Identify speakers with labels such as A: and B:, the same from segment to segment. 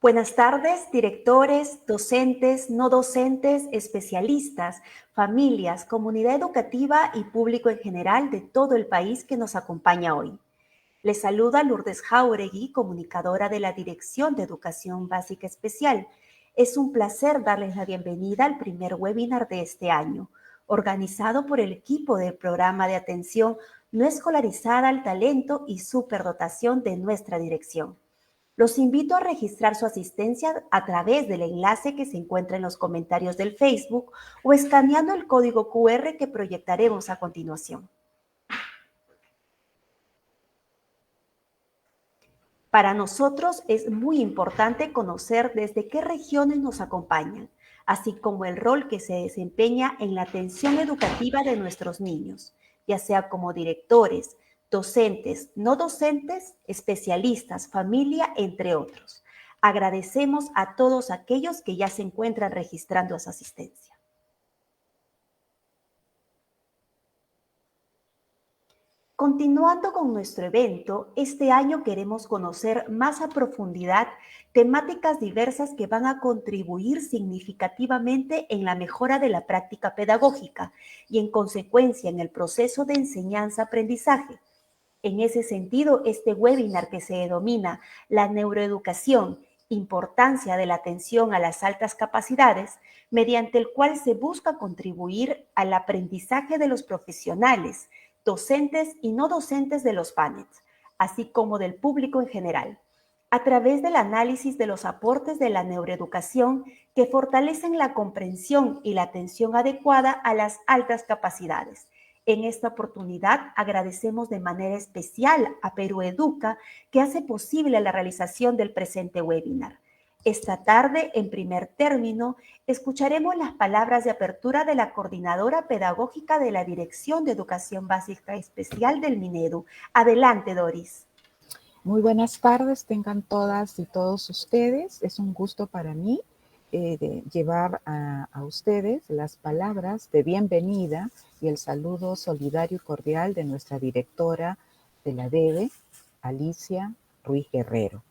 A: Buenas tardes, directores, docentes, no docentes, especialistas, familias, comunidad educativa y público en general de todo el país que nos acompaña hoy. Les saluda Lourdes Jáuregui, comunicadora de la Dirección de Educación Básica Especial. Es un placer darles la bienvenida al primer webinar de este año, organizado por el equipo del programa de atención no escolarizada al talento y superdotación de nuestra dirección. Los invito a registrar su asistencia a través del enlace que se encuentra en los comentarios del Facebook o escaneando el código QR que proyectaremos a continuación. Para nosotros es muy importante conocer desde qué regiones nos acompañan, así como el rol que se desempeña en la atención educativa de nuestros niños, ya sea como directores, docentes, no docentes, especialistas, familia, entre otros. Agradecemos a todos aquellos que ya se encuentran registrando su asistencia. Continuando con nuestro evento, este año queremos conocer más a profundidad temáticas diversas que van a contribuir significativamente en la mejora de la práctica pedagógica y en consecuencia en el proceso de enseñanza-aprendizaje. En ese sentido, este webinar que se denomina La neuroeducación, importancia de la atención a las altas capacidades, mediante el cual se busca contribuir al aprendizaje de los profesionales, docentes y no docentes de los PANETs, así como del público en general, a través del análisis de los aportes de la neuroeducación que fortalecen la comprensión y la atención adecuada a las altas capacidades. En esta oportunidad agradecemos de manera especial a Perú Educa que hace posible la realización del presente webinar. Esta tarde, en primer término, escucharemos las palabras de apertura de la coordinadora pedagógica de la Dirección de Educación Básica Especial del Minedu. Adelante, Doris.
B: Muy buenas tardes, tengan todas y todos ustedes. Es un gusto para mí de llevar a ustedes las palabras de bienvenida y el saludo solidario y cordial de nuestra directora de la DEBE, Alicia Ruiz Guerrero.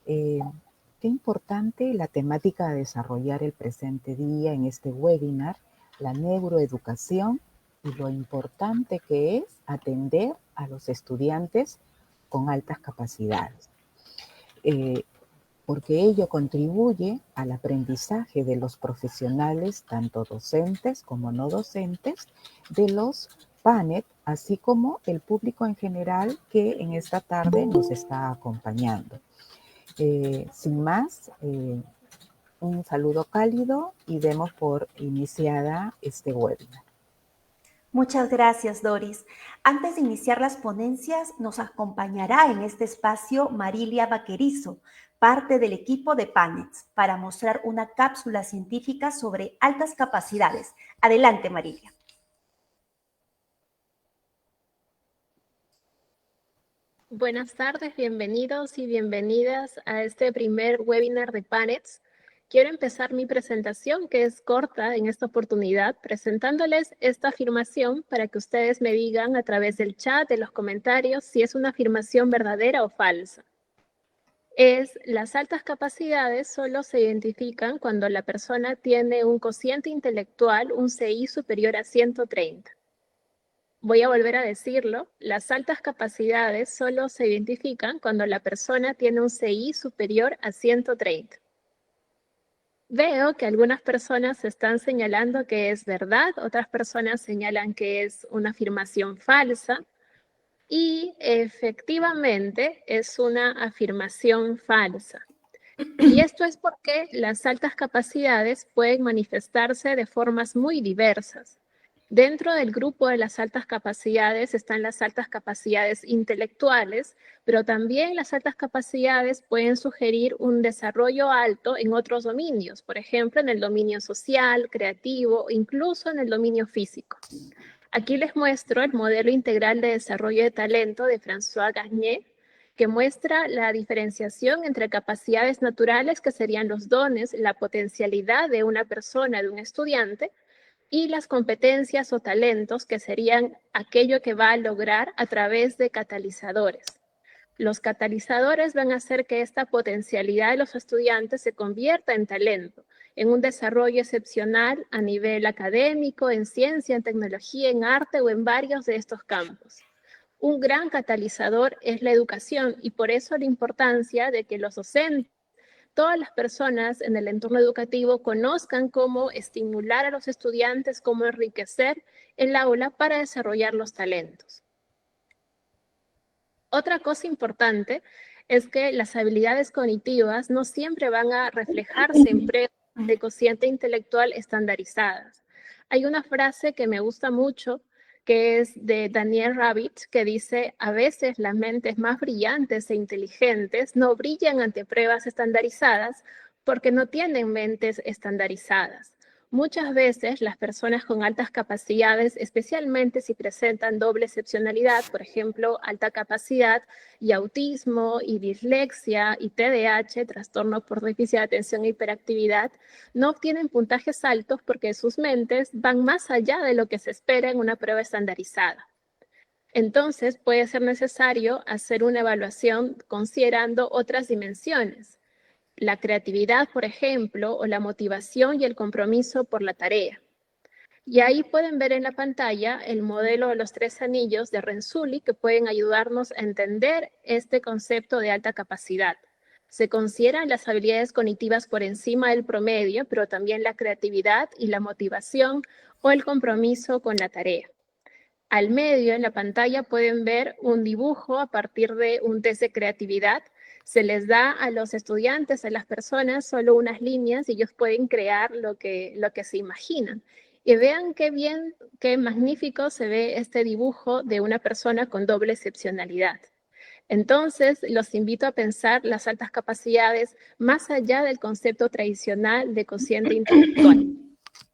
B: Qué importante la temática a desarrollar el presente día en este webinar, la neuroeducación y lo importante que es atender a los estudiantes con altas capacidades, porque ello contribuye al aprendizaje de los profesionales, tanto docentes como no docentes, de los PANET, así como el público en general que en esta tarde nos está acompañando. Sin más, un saludo cálido y demos por iniciada este webinar.
A: Muchas gracias, Doris. Antes de iniciar las ponencias, nos acompañará en este espacio Marilia Vaquerizo, parte del equipo de PANETs, para mostrar una cápsula científica sobre altas capacidades. Adelante, Marilia.
C: Buenas tardes, bienvenidos y bienvenidas a este primer webinar de PANETs. Quiero empezar mi presentación, que es corta en esta oportunidad, presentándoles esta afirmación para que ustedes me digan a través del chat, de los comentarios, si es una afirmación verdadera o falsa. Las altas capacidades solo se identifican cuando la persona tiene un cociente intelectual, un CI superior a 130. Voy a volver a decirlo, las altas capacidades solo se identifican cuando la persona tiene un CI superior a 130. Veo que algunas personas están señalando que es verdad, otras personas señalan que es una afirmación falsa y efectivamente es una afirmación falsa. Y esto es porque las altas capacidades pueden manifestarse de formas muy diversas. Dentro del grupo de las altas capacidades están las altas capacidades intelectuales, pero también las altas capacidades pueden sugerir un desarrollo alto en otros dominios, por ejemplo, en el dominio social, creativo, incluso en el dominio físico. Aquí les muestro el modelo integral de desarrollo de talento de François Gagné, que muestra la diferenciación entre capacidades naturales, que serían los dones, la potencialidad de una persona, de un estudiante, y las competencias o talentos, que serían aquello que va a lograr a través de catalizadores. Los catalizadores van a hacer que esta potencialidad de los estudiantes se convierta en talento, en un desarrollo excepcional a nivel académico, en ciencia, en tecnología, en arte o en varios de estos campos. Un gran catalizador es la educación y por eso la importancia de que los docentes, todas las personas en el entorno educativo conozcan cómo estimular a los estudiantes, cómo enriquecer el aula para desarrollar los talentos. Otra cosa importante es que las habilidades cognitivas no siempre van a reflejarse en pruebas de cociente intelectual estandarizadas. Hay una frase que me gusta mucho, que es de Daniel Rabbit, que dice: a veces las mentes más brillantes e inteligentes no brillan ante pruebas estandarizadas porque no tienen mentes estandarizadas. Muchas veces las personas con altas capacidades, especialmente si presentan doble excepcionalidad, por ejemplo, alta capacidad y autismo y dislexia y TDAH, trastorno por déficit de atención e hiperactividad, no obtienen puntajes altos porque sus mentes van más allá de lo que se espera en una prueba estandarizada. Entonces, puede ser necesario hacer una evaluación considerando otras dimensiones. La creatividad, por ejemplo, o la motivación y el compromiso por la tarea. Y ahí pueden ver en la pantalla el modelo de los 3 anillos de Renzulli que pueden ayudarnos a entender este concepto de alta capacidad. Se consideran las habilidades cognitivas por encima del promedio, pero también la creatividad y la motivación o el compromiso con la tarea. Al medio en la pantalla pueden ver un dibujo a partir de un test de creatividad. Se les da a los estudiantes, a las personas, solo unas líneas y ellos pueden crear lo que se imaginan. Y vean qué bien, qué magnífico se ve este dibujo de una persona con doble excepcionalidad. Entonces, los invito a pensar las altas capacidades más allá del concepto tradicional de cociente intelectual.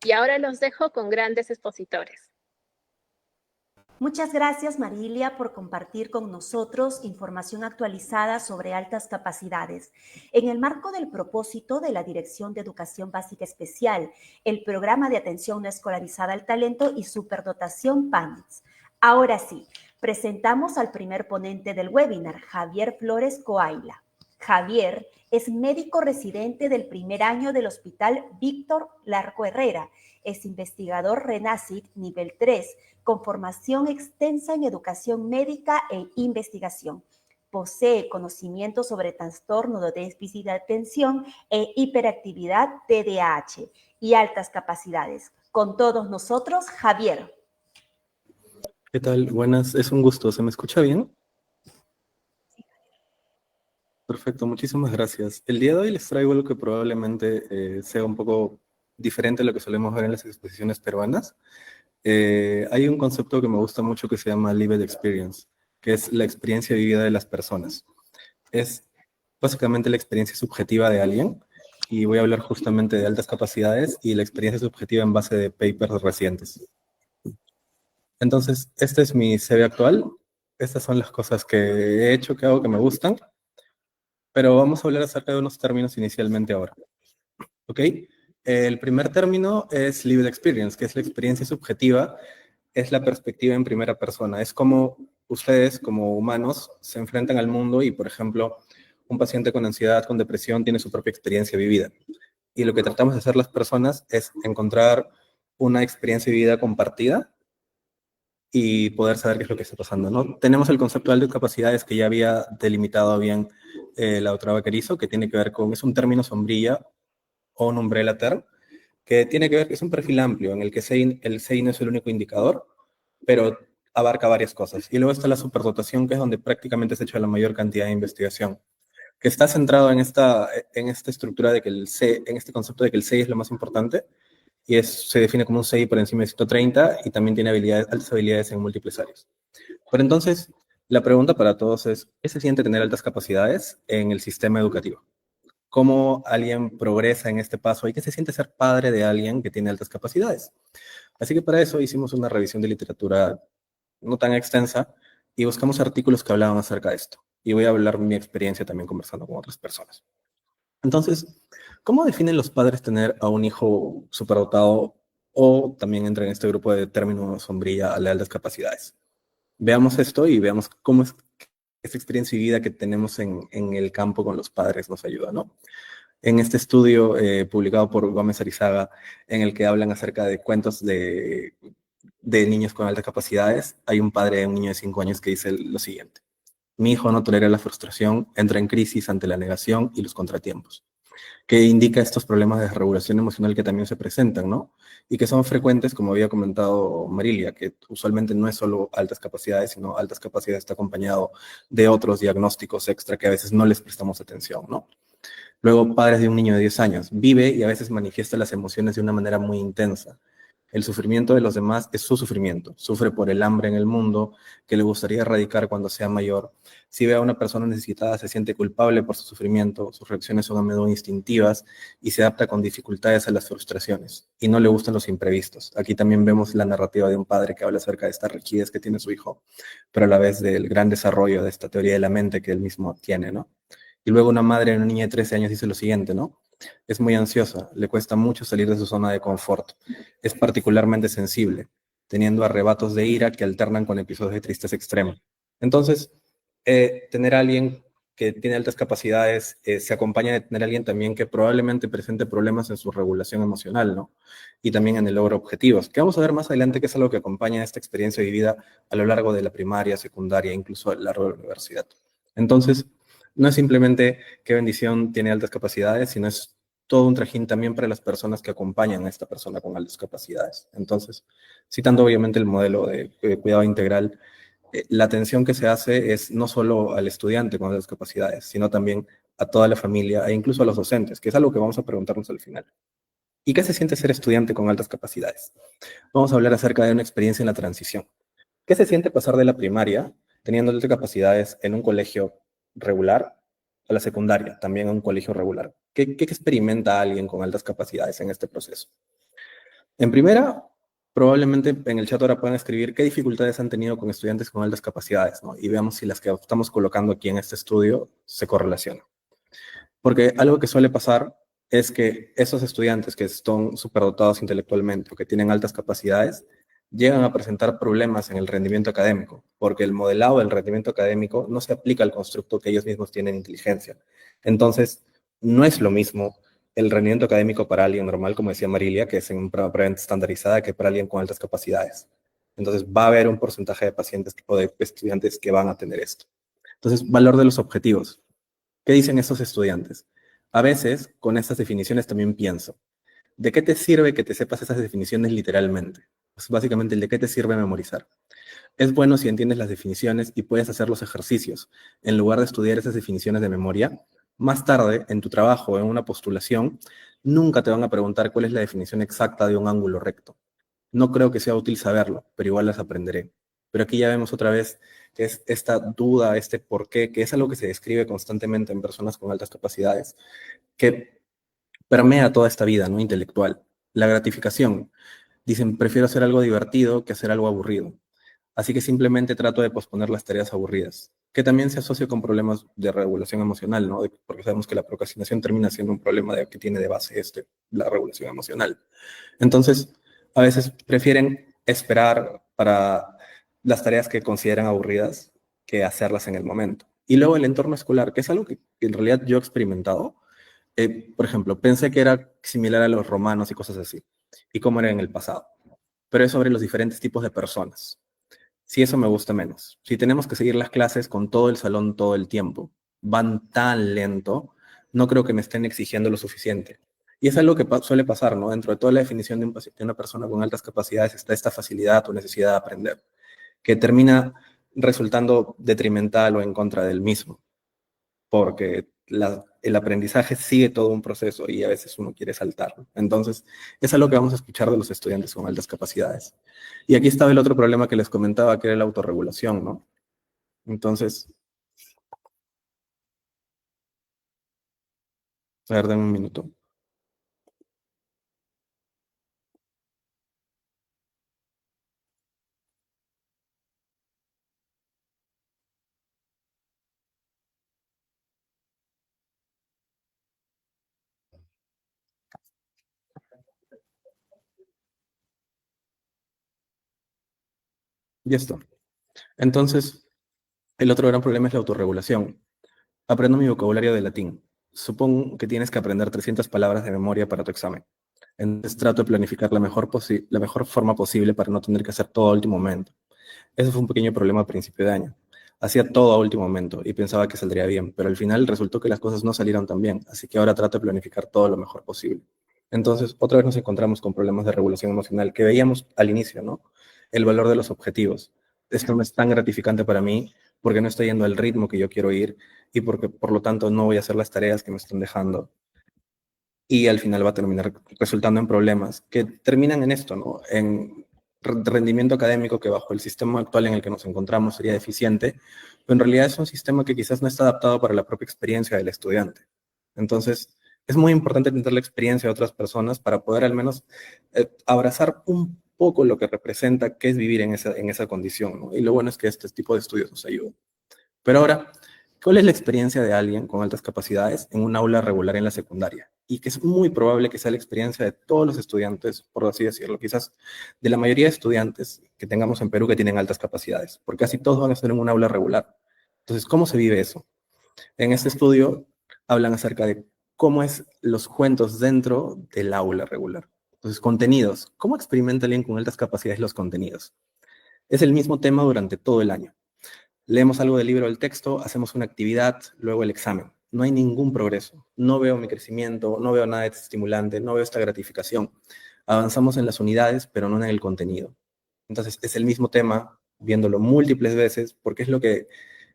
C: Y ahora los dejo con grandes expositores.
A: Muchas gracias, Marilia, por compartir con nosotros información actualizada sobre altas capacidades. En el marco del propósito de la Dirección de Educación Básica Especial, el Programa de Atención No Escolarizada al Talento y Superdotación PANITS. Ahora sí, presentamos al primer ponente del webinar, Javier Flores Coaila. Javier es médico residente del primer año del Hospital Víctor Larco Herrera. Es investigador RENACIT nivel 3, con formación extensa en educación médica e investigación. Posee conocimientos sobre trastorno de déficit de atención e hiperactividad TDAH y altas capacidades. Con todos nosotros, Javier.
D: ¿Qué tal? Buenas, es un gusto. ¿Se me escucha bien? Perfecto, muchísimas gracias. El día de hoy les traigo algo que probablemente sea un poco diferente a lo que solemos ver en las exposiciones peruanas. Hay un concepto que me gusta mucho que se llama Lived Experience, que es la experiencia vivida de las personas. Es básicamente la experiencia subjetiva de alguien, y voy a hablar justamente de altas capacidades y la experiencia subjetiva en base de papers recientes. Entonces, este es mi CV actual. Estas son las cosas que he hecho, que hago, que me gustan. Pero vamos a hablar acerca de unos términos inicialmente ahora. ¿Ok? El primer término es lived experience, que es la experiencia subjetiva, es la perspectiva en primera persona. Es como ustedes, como humanos, se enfrentan al mundo y, por ejemplo, un paciente con ansiedad, con depresión, tiene su propia experiencia vivida. Y lo que tratamos de hacer las personas es encontrar una experiencia vivida compartida y poder saber qué es lo que está pasando, ¿no? Tenemos el concepto de altas capacidades que ya había delimitado bien la doctora Vaquerizo, que tiene que ver con, es un término sombrilla o un umbrella term, que tiene que ver, que es un perfil amplio en el que el SEI no es el único indicador, pero abarca varias cosas. Y luego está la superdotación, que es donde prácticamente se ha hecho la mayor cantidad de investigación, que está centrado en esta estructura de que en este concepto de que el SEI es lo más importante, y se define como un SEI por encima de 130 y también tiene altas habilidades en múltiples áreas. Pero entonces, la pregunta para todos es, ¿qué se siente tener altas capacidades en el sistema educativo? ¿Cómo alguien progresa en este paso? ¿Y qué se siente ser padre de alguien que tiene altas capacidades? Así que para eso hicimos una revisión de literatura no tan extensa y buscamos artículos que hablaban acerca de esto. Y voy a hablar de mi experiencia también conversando con otras personas. Entonces, ¿cómo definen los padres tener a un hijo superdotado o también entra en este grupo de términos sombrilla a altas capacidades? Veamos esto y veamos cómo es esta experiencia de vida que tenemos en el campo con los padres nos ayuda, ¿no? En este estudio publicado por Gómez Arizaga, en el que hablan acerca de cuentos de niños con altas capacidades, hay un padre de un niño de 5 años que dice lo siguiente: mi hijo no tolera la frustración, entra en crisis ante la negación y los contratiempos, que indica estos problemas de regulación emocional que también se presentan, ¿no? Y que son frecuentes, como había comentado Marilia, que usualmente no es solo altas capacidades, sino altas capacidades está acompañado de otros diagnósticos extra que a veces no les prestamos atención, ¿no? Luego, padres de un niño de 10 años, vive y a veces manifiesta las emociones de una manera muy intensa. El sufrimiento de los demás es su sufrimiento. Sufre por el hambre en el mundo que le gustaría erradicar cuando sea mayor. Si ve a una persona necesitada, se siente culpable por su sufrimiento. Sus reacciones son a menudo instintivas y se adapta con dificultades a las frustraciones. Y no le gustan los imprevistos. Aquí también vemos la narrativa de un padre que habla acerca de esta rigidez que tiene su hijo, pero a la vez del gran desarrollo de esta teoría de la mente que él mismo tiene, ¿no? Y luego una madre de una niña de 13 años dice lo siguiente, ¿no? Es muy ansiosa, le cuesta mucho salir de su zona de confort, es particularmente sensible, teniendo arrebatos de ira que alternan con episodios de tristeza extrema. Entonces, tener a alguien que tiene altas capacidades se acompaña de tener a alguien también que probablemente presente problemas en su regulación emocional, ¿no? Y también en el logro de objetivos, que vamos a ver más adelante que es algo que acompaña esta experiencia vivida a lo largo de la primaria, secundaria, incluso a lo largo de la universidad. Entonces, no es simplemente qué bendición tiene altas capacidades, sino es todo un trajín también para las personas que acompañan a esta persona con altas capacidades. Entonces, citando obviamente el modelo de cuidado integral, la atención que se hace es no solo al estudiante con altas capacidades, sino también a toda la familia e incluso a los docentes, que es algo que vamos a preguntarnos al final. ¿Y qué se siente ser estudiante con altas capacidades? Vamos a hablar acerca de una experiencia en la transición. ¿Qué se siente pasar de la primaria, teniendo altas capacidades en un colegio regular, a la secundaria, también en un colegio regular? ¿Qué experimenta alguien con altas capacidades en este proceso? En primera, probablemente en el chat ahora puedan escribir qué dificultades han tenido con estudiantes con altas capacidades, ¿no? Y veamos si las que estamos colocando aquí en este estudio se correlacionan. Porque algo que suele pasar es que esos estudiantes que son superdotados intelectualmente o que tienen altas capacidades llegan a presentar problemas en el rendimiento académico, porque el modelado del rendimiento académico no se aplica al constructo que ellos mismos tienen inteligencia. Entonces, no es lo mismo el rendimiento académico para alguien normal, como decía Marilia, que es en una prueba estandarizada, que para alguien con altas capacidades. Entonces, va a haber un porcentaje de pacientes o de estudiantes que van a tener esto. Entonces, valor de los objetivos. ¿Qué dicen estos estudiantes? A veces, con estas definiciones también pienso, ¿de qué te sirve que te sepas esas definiciones literalmente? Pues básicamente, ¿de qué te sirve memorizar? Es bueno si entiendes las definiciones y puedes hacer los ejercicios. En lugar de estudiar esas definiciones de memoria, más tarde, en tu trabajo o en una postulación, nunca te van a preguntar cuál es la definición exacta de un ángulo recto. No creo que sea útil saberlo, pero igual las aprenderé. Pero aquí ya vemos otra vez que es esta duda, este por qué, que es algo que se describe constantemente en personas con altas capacidades, que permea toda esta vida, ¿no? Intelectual. La gratificación. Dicen, prefiero hacer algo divertido que hacer algo aburrido. Así que simplemente trato de posponer las tareas aburridas, que también se asocia con problemas de regulación emocional, ¿no? Porque sabemos que la procrastinación termina siendo un problema que tiene de base la regulación emocional. Entonces, a veces prefieren esperar para las tareas que consideran aburridas que hacerlas en el momento. Y luego el entorno escolar, que es algo que en realidad yo he experimentado. Por ejemplo, pensé que era similar a los romanos y cosas así, y cómo era en el pasado. Pero es sobre los diferentes tipos de personas. Si eso me gusta menos. Si tenemos que seguir las clases con todo el salón todo el tiempo, van tan lento, no creo que me estén exigiendo lo suficiente. Y es algo que suele pasar, ¿no? Dentro de toda la definición de una persona con altas capacidades está esta facilidad o necesidad de aprender, que termina resultando detrimental o en contra del mismo, porque el aprendizaje sigue todo un proceso y a veces uno quiere saltarlo. Entonces, es algo que vamos a escuchar de los estudiantes con altas capacidades. Y aquí estaba el otro problema que les comentaba, que era la autorregulación, ¿no? Entonces, a ver, dame un minuto. Ya está. Entonces, El otro gran problema es la autorregulación. Aprendo mi vocabulario de latín. Supongo que tienes que aprender 300 palabras de memoria para tu examen. Entonces trato de planificar la mejor forma posible para no tener que hacer todo a último momento. Eso fue un pequeño problema a principio de año. Hacía todo a último momento y pensaba que saldría bien, pero al final resultó que las cosas no salieron tan bien, así que ahora trato de planificar todo lo mejor posible. Entonces, otra vez nos encontramos con problemas de regulación emocional que veíamos al inicio, ¿no? El valor de los objetivos. Esto no es tan gratificante para mí porque no estoy yendo al ritmo que yo quiero ir y porque, por lo tanto, no voy a hacer las tareas que me están dejando. Y al final va a terminar resultando en problemas que terminan en esto, ¿no? En rendimiento académico que bajo el sistema actual en el que nos encontramos sería deficiente, pero en realidad es un sistema que quizás no está adaptado para la propia experiencia del estudiante. Entonces, es muy importante entender la experiencia de otras personas para poder al menos abrazar un poco lo que representa qué es vivir en esa condición, ¿no? Y lo bueno es que este tipo de estudios nos ayudan. Pero ahora, ¿cuál es la experiencia de alguien con altas capacidades en un aula regular en la secundaria? Y que es muy probable que sea la experiencia de todos los estudiantes, por así decirlo, quizás de la mayoría de estudiantes que tengamos en Perú que tienen altas capacidades, porque casi todos van a estar en un aula regular. Entonces, ¿cómo se vive eso? En este estudio hablan acerca de cómo es los cuentos dentro del aula regular. Entonces, contenidos. ¿Cómo experimenta alguien con altas capacidades los contenidos? Es el mismo tema durante todo el año. Leemos algo del libro del texto, hacemos una actividad, luego el examen. No hay ningún progreso. No veo mi crecimiento, no veo nada de estimulante, no veo esta gratificación. Avanzamos en las unidades, pero no en el contenido. Entonces, es el mismo tema, viéndolo múltiples veces, porque es lo que,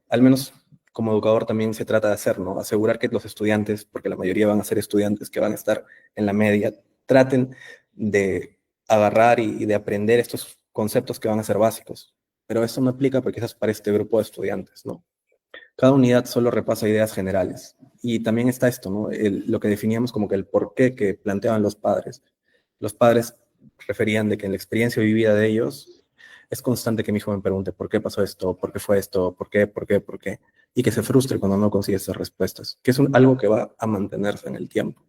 D: al menos como educador, también se trata de hacer, ¿no? Asegurar que los estudiantes, porque la mayoría van a ser estudiantes que van a estar en la media, traten de agarrar y de aprender estos conceptos que van a ser básicos. Pero esto no aplica porque quizás para este grupo de estudiantes, ¿no? Cada unidad solo repasa ideas generales. Y también está esto, ¿no? Lo que definíamos como que el porqué que planteaban los padres. Los padres referían de que en la experiencia vivida de ellos es constante que mi hijo me pregunte por qué pasó esto, por qué fue esto, por qué, por qué, por qué, y que se frustre cuando no consigue esas respuestas, que es algo que va a mantenerse en el tiempo.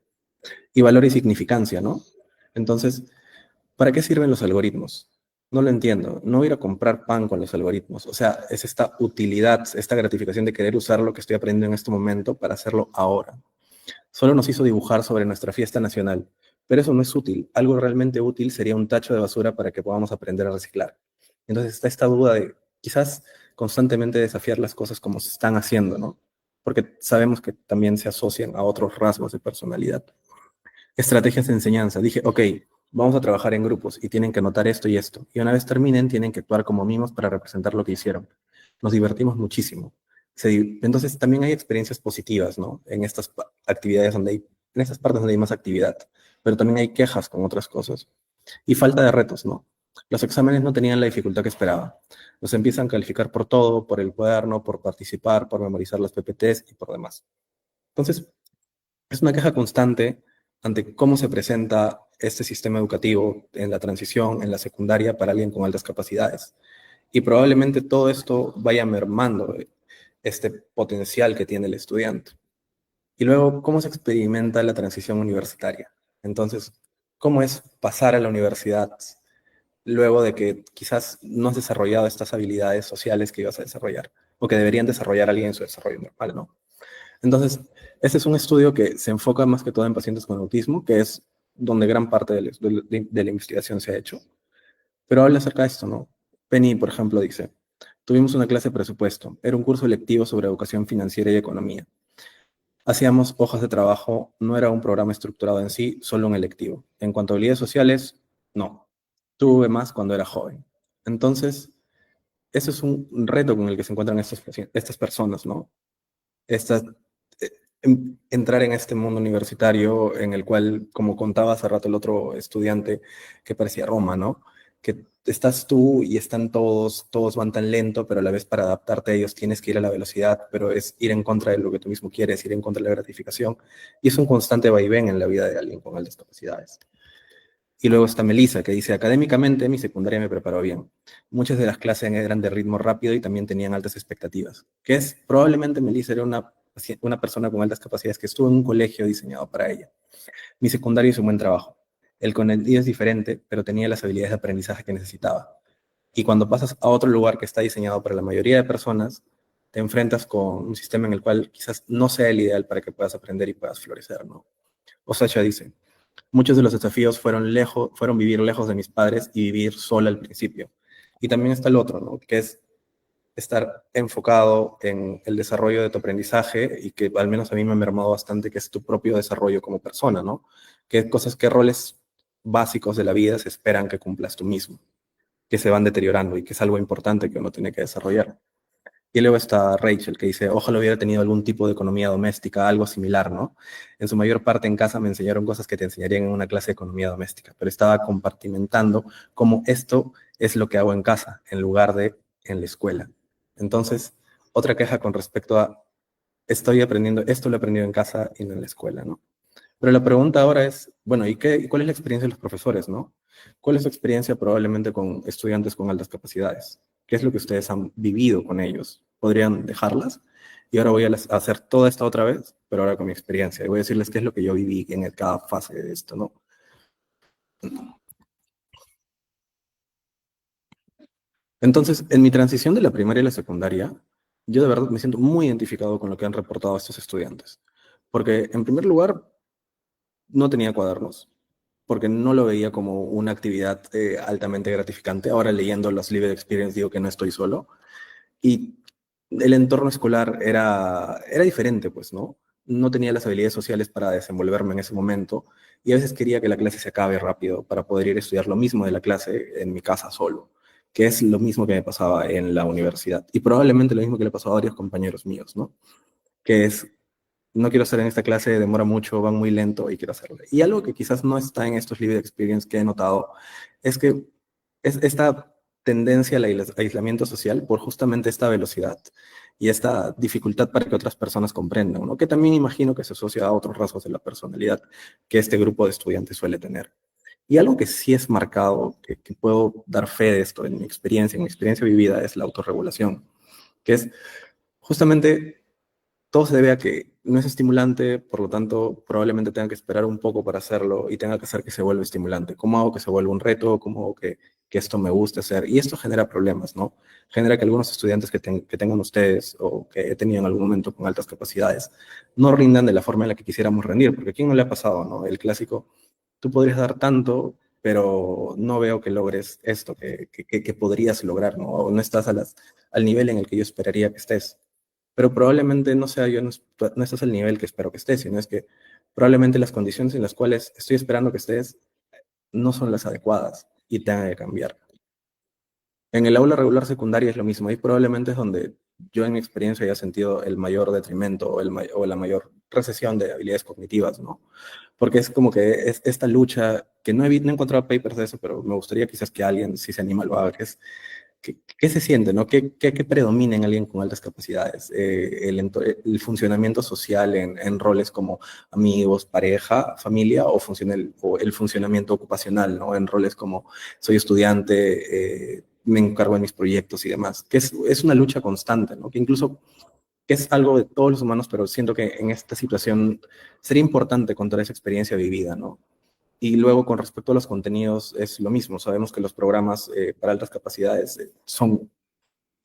D: Y valor y significancia, ¿no? Entonces, ¿para qué sirven los algoritmos? No lo entiendo. No voy a ir a comprar pan con los algoritmos. O sea, es esta utilidad, esta gratificación de querer usar lo que estoy aprendiendo en este momento para hacerlo ahora. Solo nos hizo dibujar sobre nuestra fiesta nacional, pero eso no es útil. Algo realmente útil sería un tacho de basura para que podamos aprender a reciclar. Entonces está esta duda de quizás constantemente desafiar las cosas como se están haciendo, ¿no? Porque sabemos que también se asocian a otros rasgos de personalidad. Estrategias de enseñanza. Dije, ok, vamos a trabajar en grupos y tienen que anotar esto y esto. Y una vez terminen, tienen que actuar como mimos para representar lo que hicieron. Nos divertimos muchísimo. Entonces, también hay experiencias positivas, ¿no? En estas actividades en estas partes donde hay más actividad. Pero también hay quejas con otras cosas. Y falta de retos, ¿no? Los exámenes no tenían la dificultad que esperaba. Nos empiezan a calificar por todo, por el cuaderno, por participar, por memorizar las PPTs y por demás. Entonces, es una queja constante ante cómo se presenta este sistema educativo en la transición, en la secundaria, para alguien con altas capacidades. Y probablemente todo esto vaya mermando este potencial que tiene el estudiante. Y luego, ¿cómo se experimenta la transición universitaria? Entonces, ¿cómo es pasar a la universidad luego de que quizás no has desarrollado estas habilidades sociales que ibas a desarrollar o que deberían desarrollar alguien en su desarrollo normal, ¿no? Entonces, este es un estudio que se enfoca más que todo en pacientes con autismo, que es donde gran parte de la investigación se ha hecho. Pero habla acerca de esto, ¿no? Penny, por ejemplo, dice, tuvimos una clase de presupuesto. Era un curso lectivo sobre educación financiera y economía. Hacíamos hojas de trabajo, no era un programa estructurado en sí, solo un electivo. En cuanto a habilidades sociales, no. Tuve más cuando era joven. Entonces, eso es un reto con el que se encuentran estas personas, ¿no? Estas entrar en este mundo universitario en el cual, como contaba hace rato el otro estudiante, que parecía Roma, ¿no? Que estás tú y están todos van tan lento, pero a la vez para adaptarte a ellos tienes que ir a la velocidad, pero es ir en contra de lo que tú mismo quieres, ir en contra de la gratificación, y es un constante vaivén en la vida de alguien con altas capacidades. Y luego está Melissa, que dice, académicamente mi secundaria me preparó bien. Muchas de las clases eran de ritmo rápido y también tenían altas expectativas. Que es, probablemente Melissa era una persona con altas capacidades que estuvo en un colegio diseñado para ella. Mi secundario hizo un buen trabajo. El contenido es diferente, pero tenía las habilidades de aprendizaje que necesitaba. Y cuando pasas a otro lugar que está diseñado para la mayoría de personas, te enfrentas con un sistema en el cual quizás no sea el ideal para que puedas aprender y puedas florecer, ¿no? Osacha dice, muchos de los desafíos fueron vivir lejos de mis padres y vivir sola al principio. Y también está el otro, ¿no? Que es estar enfocado en el desarrollo de tu aprendizaje y que al menos a mí me ha mermado bastante, que es tu propio desarrollo como persona, ¿no? Qué roles básicos de la vida se esperan que cumplas tú mismo, que se van deteriorando y que es algo importante que uno tiene que desarrollar. Y luego está Rachel, que dice, ojalá hubiera tenido algún tipo de economía doméstica, algo similar, ¿no? En su mayor parte en casa me enseñaron cosas que te enseñarían en una clase de economía doméstica, pero estaba compartimentando cómo esto es lo que hago en casa, en lugar de en la escuela. Entonces, otra queja con respecto a, estoy aprendiendo, esto lo he aprendido en casa y no en la escuela, ¿no? Pero la pregunta ahora es, bueno, ¿cuál es la experiencia de los profesores, no? ¿Cuál es su experiencia probablemente con estudiantes con altas capacidades? ¿Qué es lo que ustedes han vivido con ellos? ¿Podrían dejarlas? Y ahora voy a hacer toda esta otra vez, pero ahora con mi experiencia. Y voy a decirles qué es lo que yo viví en cada fase de esto, ¿no? Entonces, en mi transición de la primaria a la secundaria, yo de verdad me siento muy identificado con lo que han reportado estos estudiantes. Porque, en primer lugar, no tenía cuadernos, porque no lo veía como una actividad altamente gratificante. Ahora leyendo los Lived Experience digo que no estoy solo. Y el entorno escolar era diferente, pues, ¿no? No tenía las habilidades sociales para desenvolverme en ese momento y a veces quería que la clase se acabe rápido para poder ir a estudiar lo mismo de la clase en mi casa solo, que es lo mismo que me pasaba en la universidad y probablemente lo mismo que le pasó a varios compañeros míos, ¿no? Que es, no quiero estar en esta clase, demora mucho, van muy lento y quiero hacerlo. Y algo que quizás no está en estos Lived Experience que he notado es que es esta tendencia al aislamiento social por justamente esta velocidad y esta dificultad para que otras personas comprendan, ¿no? Que también imagino que se asocia a otros rasgos de la personalidad que este grupo de estudiantes suele tener. Y algo que sí es marcado, que puedo dar fe de esto en mi experiencia vivida, es la autorregulación, que es justamente todo se debe a que no es estimulante, por lo tanto, probablemente tenga que esperar un poco para hacerlo y tenga que hacer que se vuelva estimulante. ¿Cómo hago que se vuelva un reto? ¿Cómo hago que esto me guste hacer? Y esto genera problemas, ¿no? Genera que algunos estudiantes que tengan ustedes o que he tenido en algún momento con altas capacidades no rindan de la forma en la que quisiéramos rendir, porque ¿a quién no le ha pasado, no? El clásico, tú podrías dar tanto, pero no veo que logres esto que podrías lograr, ¿no? O no estás al nivel en el que yo esperaría que estés, pero probablemente no sea yo, no estás al nivel que espero que estés, sino es que probablemente las condiciones en las cuales estoy esperando que estés no son las adecuadas y tengan que cambiar. En el aula regular secundaria es lo mismo, ahí probablemente es donde yo en mi experiencia haya sentido el mayor detrimento o la mayor recesión de habilidades cognitivas, ¿no? Porque es como que es esta lucha, que no he encontrado papers de eso, pero me gustaría quizás que alguien, si se anima, lo haga, que es ¿qué se siente, no? ¿Qué predomina en alguien con altas capacidades? El funcionamiento social en roles como amigos, pareja, familia, o el funcionamiento ocupacional, ¿no? En roles como soy estudiante, me encargo de mis proyectos y demás, que es una lucha constante, ¿no? Que incluso que es algo de todos los humanos, pero siento que en esta situación sería importante contar esa experiencia vivida, ¿no? Y luego, con respecto a los contenidos, es lo mismo. Sabemos que los programas para altas capacidades son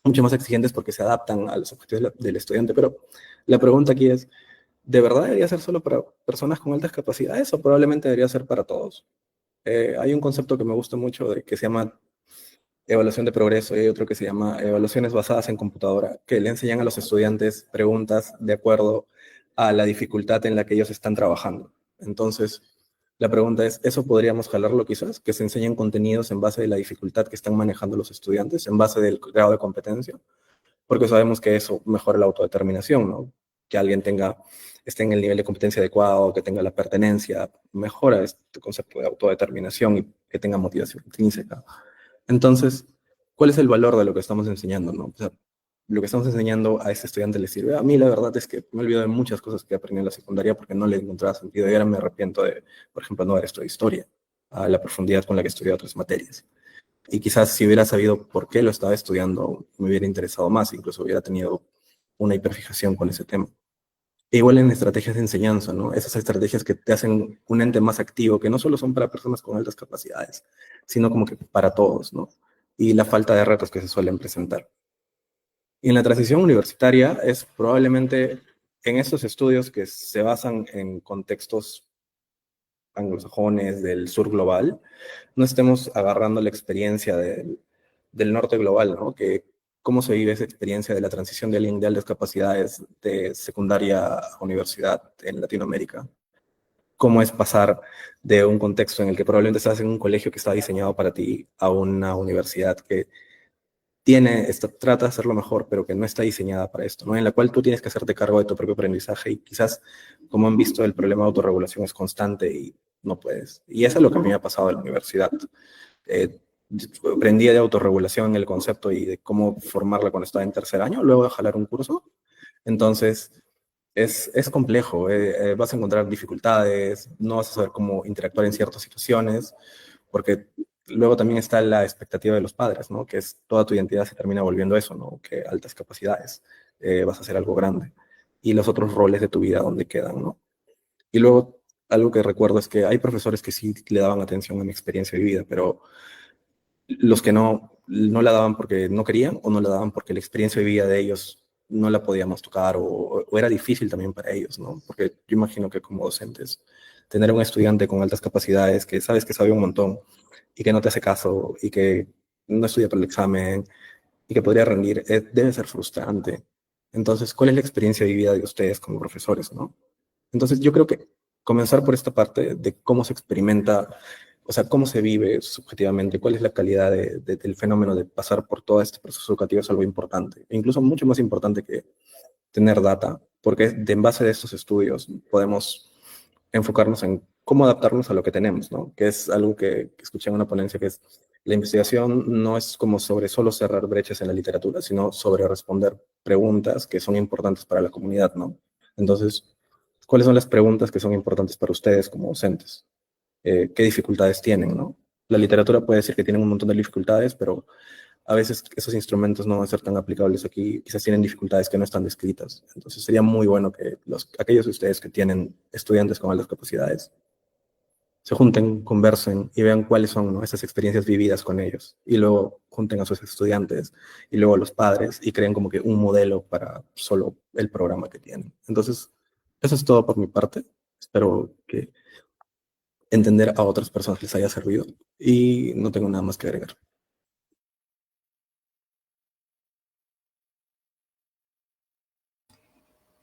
D: mucho más exigentes porque se adaptan a los objetivos del estudiante. Pero la pregunta aquí es, ¿de verdad debería ser solo para personas con altas capacidades o probablemente debería ser para todos? Hay un concepto que me gusta mucho que se llama evaluación de progreso y hay otro que se llama evaluaciones basadas en computadora, que le enseñan a los estudiantes preguntas de acuerdo a la dificultad en la que ellos están trabajando. Entonces, la pregunta es, ¿eso podríamos jalarlo quizás? Que se enseñen contenidos en base de la dificultad que están manejando los estudiantes, en base del grado de competencia, porque sabemos que eso mejora la autodeterminación, ¿no? Que alguien esté en el nivel de competencia adecuado, que tenga la pertenencia, mejora este concepto de autodeterminación y que tenga motivación intrínseca. Entonces, ¿cuál es el valor de lo que estamos enseñando, no? O sea, lo que estamos enseñando a ese estudiante le sirve. A mí la verdad es que me olvido de muchas cosas que aprendí en la secundaria porque no le encontraba sentido y ahora me arrepiento de, por ejemplo, no haber estudiado historia a la profundidad con la que estudié otras materias. Y quizás si hubiera sabido por qué lo estaba estudiando, me hubiera interesado más, incluso hubiera tenido una hiperfijación con ese tema. E igual en estrategias de enseñanza, ¿no? Esas estrategias que te hacen un ente más activo, que no solo son para personas con altas capacidades, sino como que para todos, ¿no? Y la falta de retos que se suelen presentar. Y en la transición universitaria es probablemente en estos estudios que se basan en contextos anglosajones del sur global, no estemos agarrando la experiencia del norte global, ¿no? Que cómo se vive esa experiencia de la transición de alguien de altas capacidades de secundaria a universidad en Latinoamérica. Cómo es pasar de un contexto en el que probablemente estás en un colegio que está diseñado para ti a una universidad que trata de hacerlo mejor, pero que no está diseñada para esto, ¿no? En la cual tú tienes que hacerte cargo de tu propio aprendizaje y quizás, como han visto, el problema de autorregulación es constante y no puedes. Y eso es lo que a mí me ha pasado en la universidad. Eh, Aprendí de autorregulación en el concepto y de cómo formarla cuando estaba en tercer año, luego de jalar un curso. Entonces, es complejo, vas a encontrar dificultades, no vas a saber cómo interactuar en ciertas situaciones, porque luego también está la expectativa de los padres, ¿no? Que es toda tu identidad se termina volviendo eso, ¿no? Que altas capacidades, vas a hacer algo grande. Y los otros roles de tu vida, ¿dónde quedan, ¿no? Y luego, algo que recuerdo es que hay profesores que sí le daban atención a mi experiencia vivida, pero los que no la daban porque no querían o no la daban porque la experiencia vivida de ellos no la podíamos tocar o era difícil también para ellos, ¿no? Porque yo imagino que como docentes, tener un estudiante con altas capacidades que sabes que sabe un montón y que no te hace caso y que no estudia para el examen y que podría rendir, debe ser frustrante. Entonces, ¿cuál es la experiencia vivida de ustedes como profesores, no? Entonces, yo creo que comenzar por esta parte de cómo se experimenta, o sea, cómo se vive subjetivamente, cuál es la calidad del fenómeno de pasar por todo este proceso educativo es algo importante, e incluso mucho más importante que tener data, porque en base de estos estudios podemos enfocarnos en cómo adaptarnos a lo que tenemos, ¿no? Que es algo que escuché en una ponencia, que es la investigación no es como sobre solo cerrar brechas en la literatura, sino sobre responder preguntas que son importantes para la comunidad, ¿no? Entonces, ¿cuáles son las preguntas que son importantes para ustedes como docentes? ¿Qué dificultades tienen, no? La literatura puede decir que tienen un montón de dificultades, pero a veces esos instrumentos no van a ser tan aplicables aquí, quizás tienen dificultades que no están descritas. Entonces sería muy bueno que aquellos de ustedes que tienen estudiantes con altas capacidades se junten, conversen y vean cuáles son, ¿no?, esas experiencias vividas con ellos. Y luego junten a sus estudiantes y luego a los padres y creen como que un modelo para solo el programa que tienen. Entonces, eso es todo por mi parte. Espero que entender a otras personas les haya servido y no tengo nada más que agregar.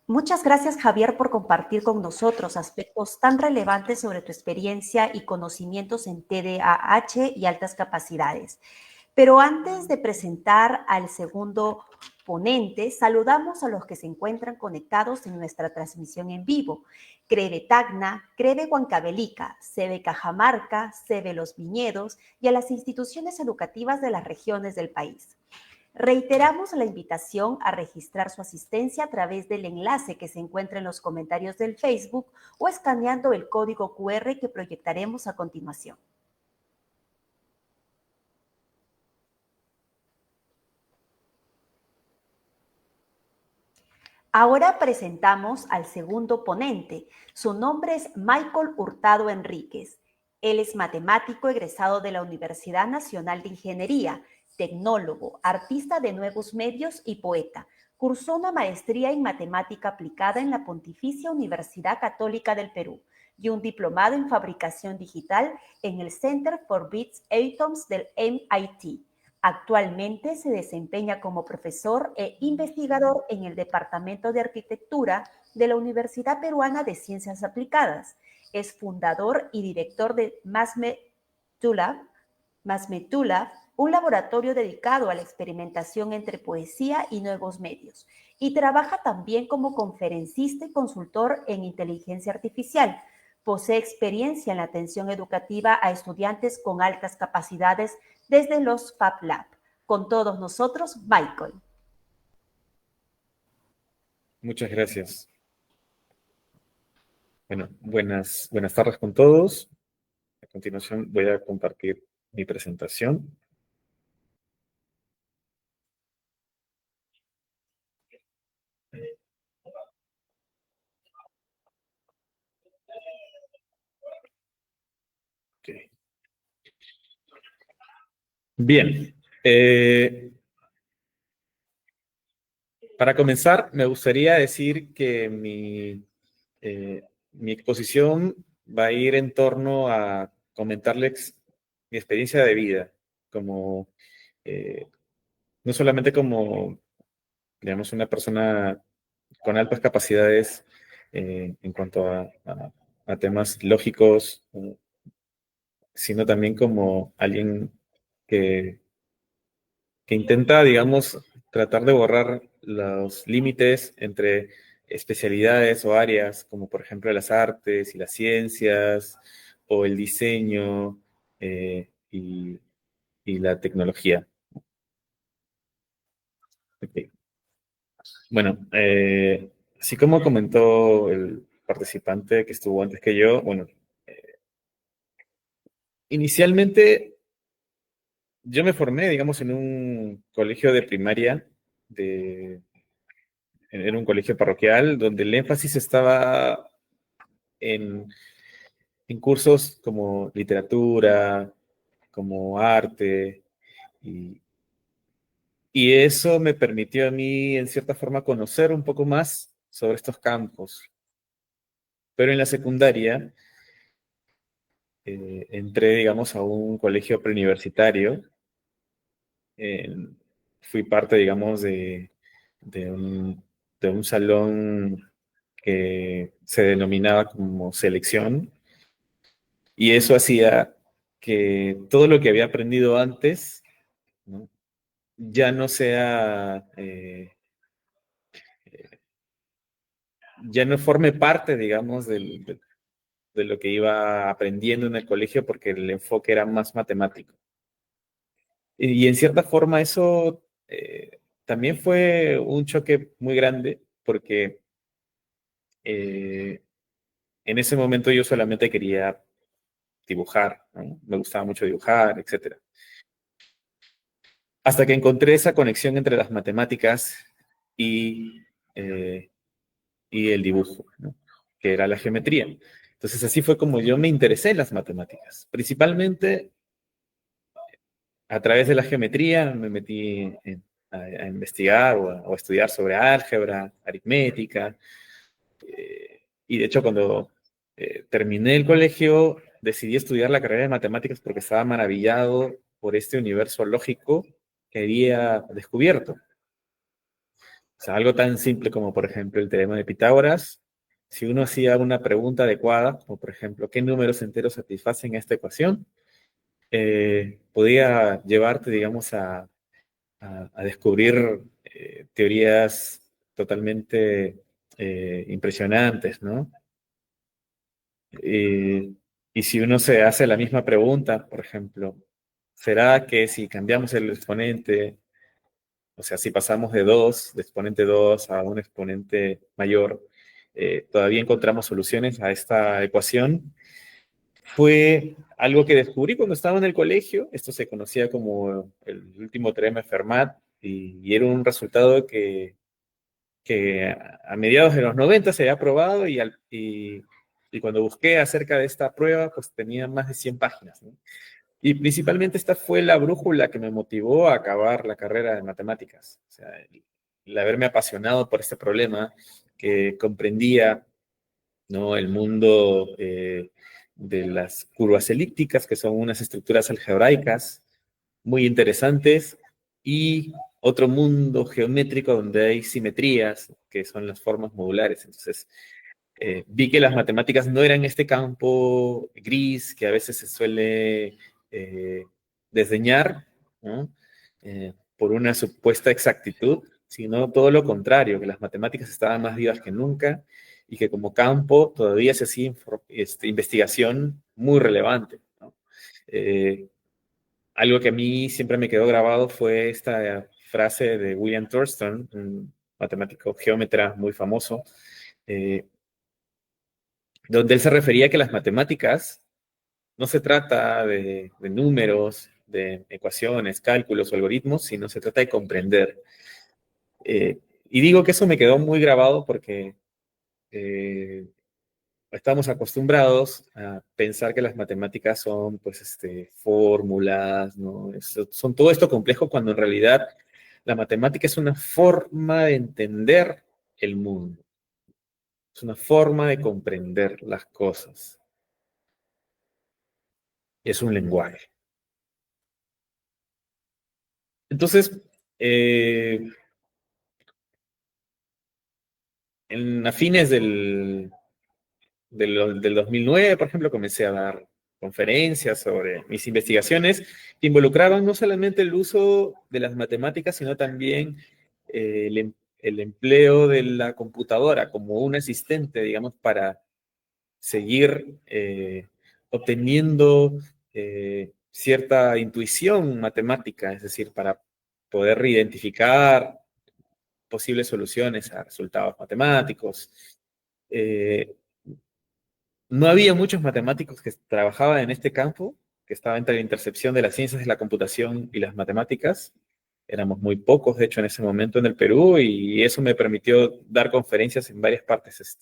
A: Muchas gracias, Javier, por compartir con nosotros aspectos tan relevantes sobre tu experiencia y conocimientos en TDAH y altas capacidades. Pero antes de presentar al segundo ponente, saludamos a los que se encuentran conectados en nuestra transmisión en vivo. Creve Tacna, Creve Huancavelica, Sebe Cajamarca, Sebe Los Viñedos y a las instituciones educativas de las regiones del país. Reiteramos la invitación a registrar su asistencia a través del enlace que se encuentra en los comentarios del Facebook o escaneando el código QR que proyectaremos a continuación. Ahora presentamos al segundo ponente. Su nombre es Michael Hurtado Enríquez. Él es matemático egresado de la Universidad Nacional de Ingeniería, tecnólogo, artista de nuevos medios y poeta. Cursó una maestría en matemática aplicada en la Pontificia Universidad Católica del Perú y un diplomado en fabricación digital en el Center for Bits Atoms del MIT. Actualmente se desempeña como profesor e investigador en el Departamento de Arquitectura de la Universidad Peruana de Ciencias Aplicadas. Es fundador y director de Masmetula, un laboratorio dedicado a la experimentación entre poesía y nuevos medios. Y trabaja también como conferencista y consultor en inteligencia artificial. Posee experiencia en la atención educativa a estudiantes con altas capacidades desde los Fab Lab. Con todos nosotros, Michael.
E: Muchas gracias. Bueno, buenas tardes con todos. A continuación voy a compartir mi presentación. Okay. Bien. Para comenzar, me gustaría decir que mi exposición va a ir en torno a comentarles mi experiencia de vida, como, eh, no solamente como, digamos, una persona con altas capacidades en cuanto a temas lógicos, sino también como alguien que, que intenta, digamos, tratar de borrar los límites entre especialidades o áreas, como por ejemplo las artes y las ciencias, o el diseño y la tecnología. Ok. Bueno, así como comentó el participante que estuvo antes que yo, bueno, inicialmente yo me formé, digamos, en un colegio de primaria, era un colegio parroquial, donde el énfasis estaba en, en cursos como literatura, como arte, y, y eso me permitió a mí, en cierta forma, conocer un poco más sobre estos campos. Pero en la secundaria entré, digamos, a un colegio preuniversitario. eh, Fui parte, digamos, de de un salón que se denominaba como selección, y eso hacía que todo lo que había aprendido antes, ¿no? Ya no sea, ya no forme parte, digamos, de lo que iba aprendiendo en el colegio, porque el enfoque era más matemático. Y en cierta forma eso también fue un choque muy grande, porque eh, en ese momento yo solamente quería dibujar, ¿no? Me gustaba mucho dibujar, etcétera. Hasta que encontré esa conexión entre las matemáticas y, eh, y el dibujo, ¿no? Que era la geometría. Entonces así fue como yo me interesé en las matemáticas. Principalmente a través de la geometría me metí a investigar o a estudiar sobre álgebra, aritmética. Y de hecho cuando terminé el colegio decidí estudiar la carrera de matemáticas porque estaba maravillado por este universo lógico que había descubierto. O sea, algo tan simple como, por ejemplo, el teorema de Pitágoras. Si uno hacía una pregunta adecuada, como por ejemplo, ¿qué números enteros satisfacen esta ecuación? Podía llevarte, digamos, a descubrir teorías totalmente impresionantes, ¿no? Eh, y si uno se hace la misma pregunta, por ejemplo, ¿será que si cambiamos el exponente, o sea, si pasamos de exponente 2 a un exponente mayor, todavía encontramos soluciones a esta ecuación? Fue algo que descubrí cuando estaba en el colegio. Esto se conocía como el último teorema de Fermat, y era un resultado que a mediados de los 90 se había probado, y cuando busqué acerca de esta prueba, pues tenía más de 100 páginas, ¿no? Y principalmente esta fue la brújula que me motivó a acabar la carrera de matemáticas. O sea, el haberme apasionado por este problema, que comprendía, ¿no?, el mundo de las curvas elípticas, que son unas estructuras algebraicas muy interesantes, y otro mundo geométrico donde hay simetrías, que son las formas modulares. Entonces, vi que las matemáticas no eran este campo gris que a veces se suele eh, desdeñar, ¿no? Por una supuesta exactitud, sino todo lo contrario, que las matemáticas estaban más vivas que nunca, y que como campo todavía se hacía investigación muy relevante, ¿no? Eh, Algo que a mí siempre me quedó grabado fue esta frase de William Thurston, un matemático geómetra muy famoso, eh, donde él se refería a que las matemáticas no se trata de números, de ecuaciones, cálculos o algoritmos, sino se trata de comprender. Y digo que eso me quedó muy grabado porque eh, estamos acostumbrados a pensar que las matemáticas son, pues, fórmulas, ¿no? Son todo esto complejo, cuando en realidad La matemática es una forma de entender el mundo. Es una forma de comprender las cosas. Es un lenguaje. Entonces, a fines del 2009, por ejemplo, comencé a dar conferencias sobre mis investigaciones que involucraban no solamente el uso de las matemáticas, sino también el empleo de la computadora como un asistente, digamos, para seguir obteniendo cierta intuición matemática, es decir, para poder identificar posibles soluciones a resultados matemáticos. No había muchos matemáticos que trabajaban en este campo, que estaba entre la intercepción de las ciencias de la computación y las matemáticas. Éramos muy pocos, de hecho, en ese momento en el Perú, y eso me permitió dar conferencias en varias partes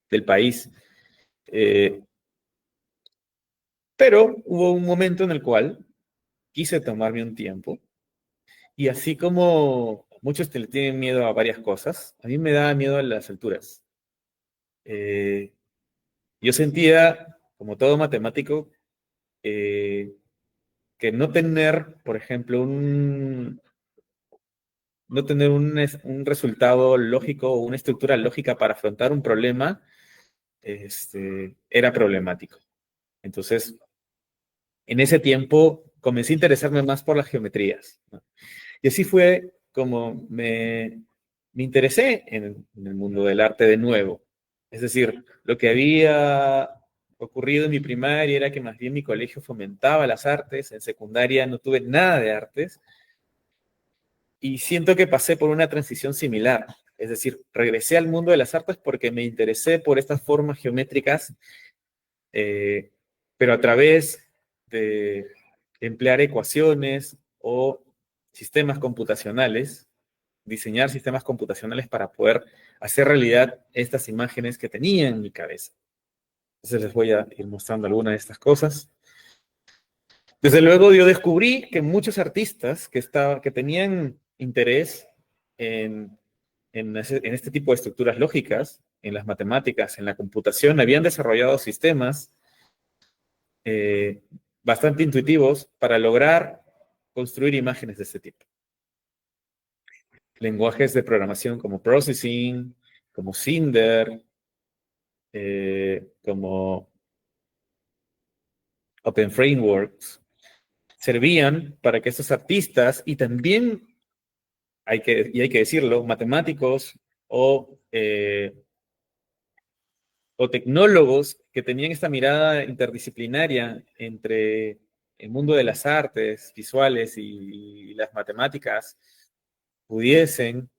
E: del país. Pero hubo un momento en el cual quise tomarme un tiempo, y así como muchos le tienen miedo a varias cosas, a mí me daba miedo a las alturas. Yo sentía, como todo matemático, que no tener, por ejemplo, no tener un resultado lógico o una estructura lógica para afrontar un problema, era problemático. Entonces, en ese tiempo comencé a interesarme más por las geometrías, ¿no? Y así fue como me interesé en el mundo del arte de nuevo. Es decir, lo que había ocurrido en mi primaria era que más bien mi colegio fomentaba las artes, en secundaria no tuve nada de artes, y siento que pasé por una transición similar. Es decir, regresé al mundo de las artes porque me interesé por estas formas geométricas, eh, pero a través de emplear ecuaciones o sistemas computacionales, diseñar sistemas computacionales para poder hacer realidad estas imágenes que tenía en mi cabeza. Entonces les voy a ir mostrando algunas de estas cosas. Desde luego yo descubrí que muchos artistas que tenían interés en este tipo de estructuras lógicas, en las matemáticas, en la computación, habían desarrollado sistemas eh, bastante intuitivos para lograr construir imágenes de este tipo. Lenguajes de programación como Processing, como Cinder, como Open Frameworks, servían para que estos artistas y también, hay que decirlo, matemáticos o tecnólogos que tenían esta mirada interdisciplinaria entre el mundo de las artes visuales y las matemáticas, pudiesen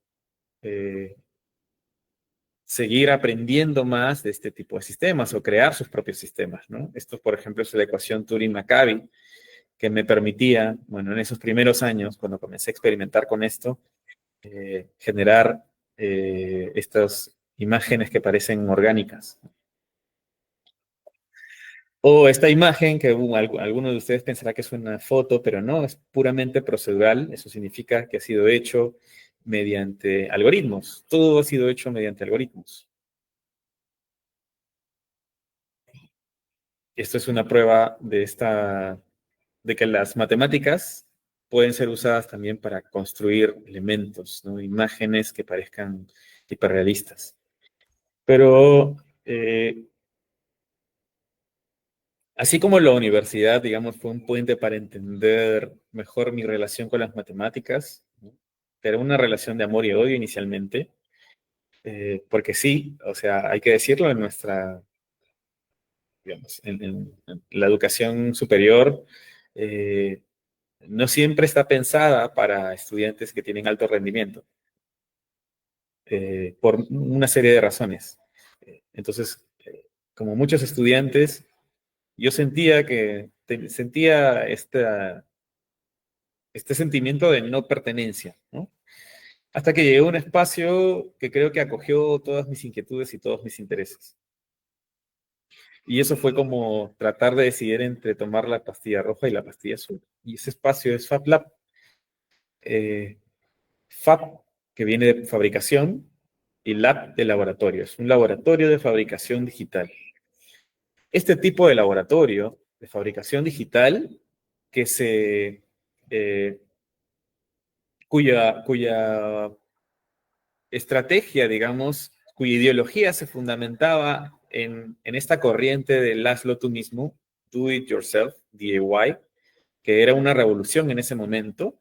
E: seguir aprendiendo más de este tipo de sistemas o crear sus propios sistemas, ¿no? Esto, por ejemplo, es la ecuación Turing-Maccabi, que me permitía, bueno, en esos primeros años, cuando comencé a experimentar con esto, generar estas imágenes que parecen orgánicas. O esta imagen que alguno de ustedes pensará que es una foto, pero no, es puramente procedural. Eso significa que ha sido hecho mediante algoritmos. Todo ha sido hecho mediante algoritmos. Esto es una prueba de que las matemáticas pueden ser usadas también para construir elementos, ¿no? Imágenes que parezcan hiperrealistas. Pero así como la universidad, digamos, fue un puente para entender mejor mi relación con las matemáticas, ¿no? Era una relación de amor y odio inicialmente, porque sí, o sea, hay que decirlo, en nuestra, digamos, en la educación superior, eh, no siempre está pensada para estudiantes que tienen alto rendimiento, por una serie de razones. Entonces, como muchos estudiantes, yo sentía sentía este sentimiento de no pertenencia, ¿no? Hasta que llegué a un espacio que creo que acogió todas mis inquietudes y todos mis intereses. Y eso fue como tratar de decidir entre tomar la pastilla roja y la pastilla azul. Y ese espacio es FabLab. Fab, que viene de fabricación, y Lab de laboratorio. Es un laboratorio de fabricación digital. Este tipo de laboratorio de fabricación digital que cuya estrategia, digamos, cuya ideología se fundamentaba en esta corriente del hazlo tú mismo, do it yourself, DIY, que era una revolución en ese momento.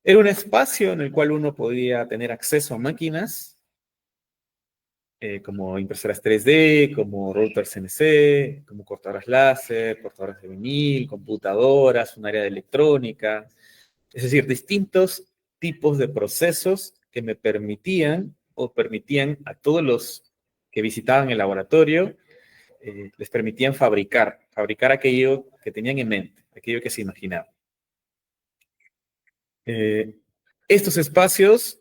E: Era un espacio en el cual uno podía tener acceso a máquinas como impresoras 3D, como routers CNC, como cortadoras láser, cortadoras de vinil, computadoras, un área de electrónica, es decir, distintos tipos de procesos que me permitían o permitían a todos los que visitaban el laboratorio, les permitían fabricar aquello que tenían en mente, aquello que se imaginaban. Estos espacios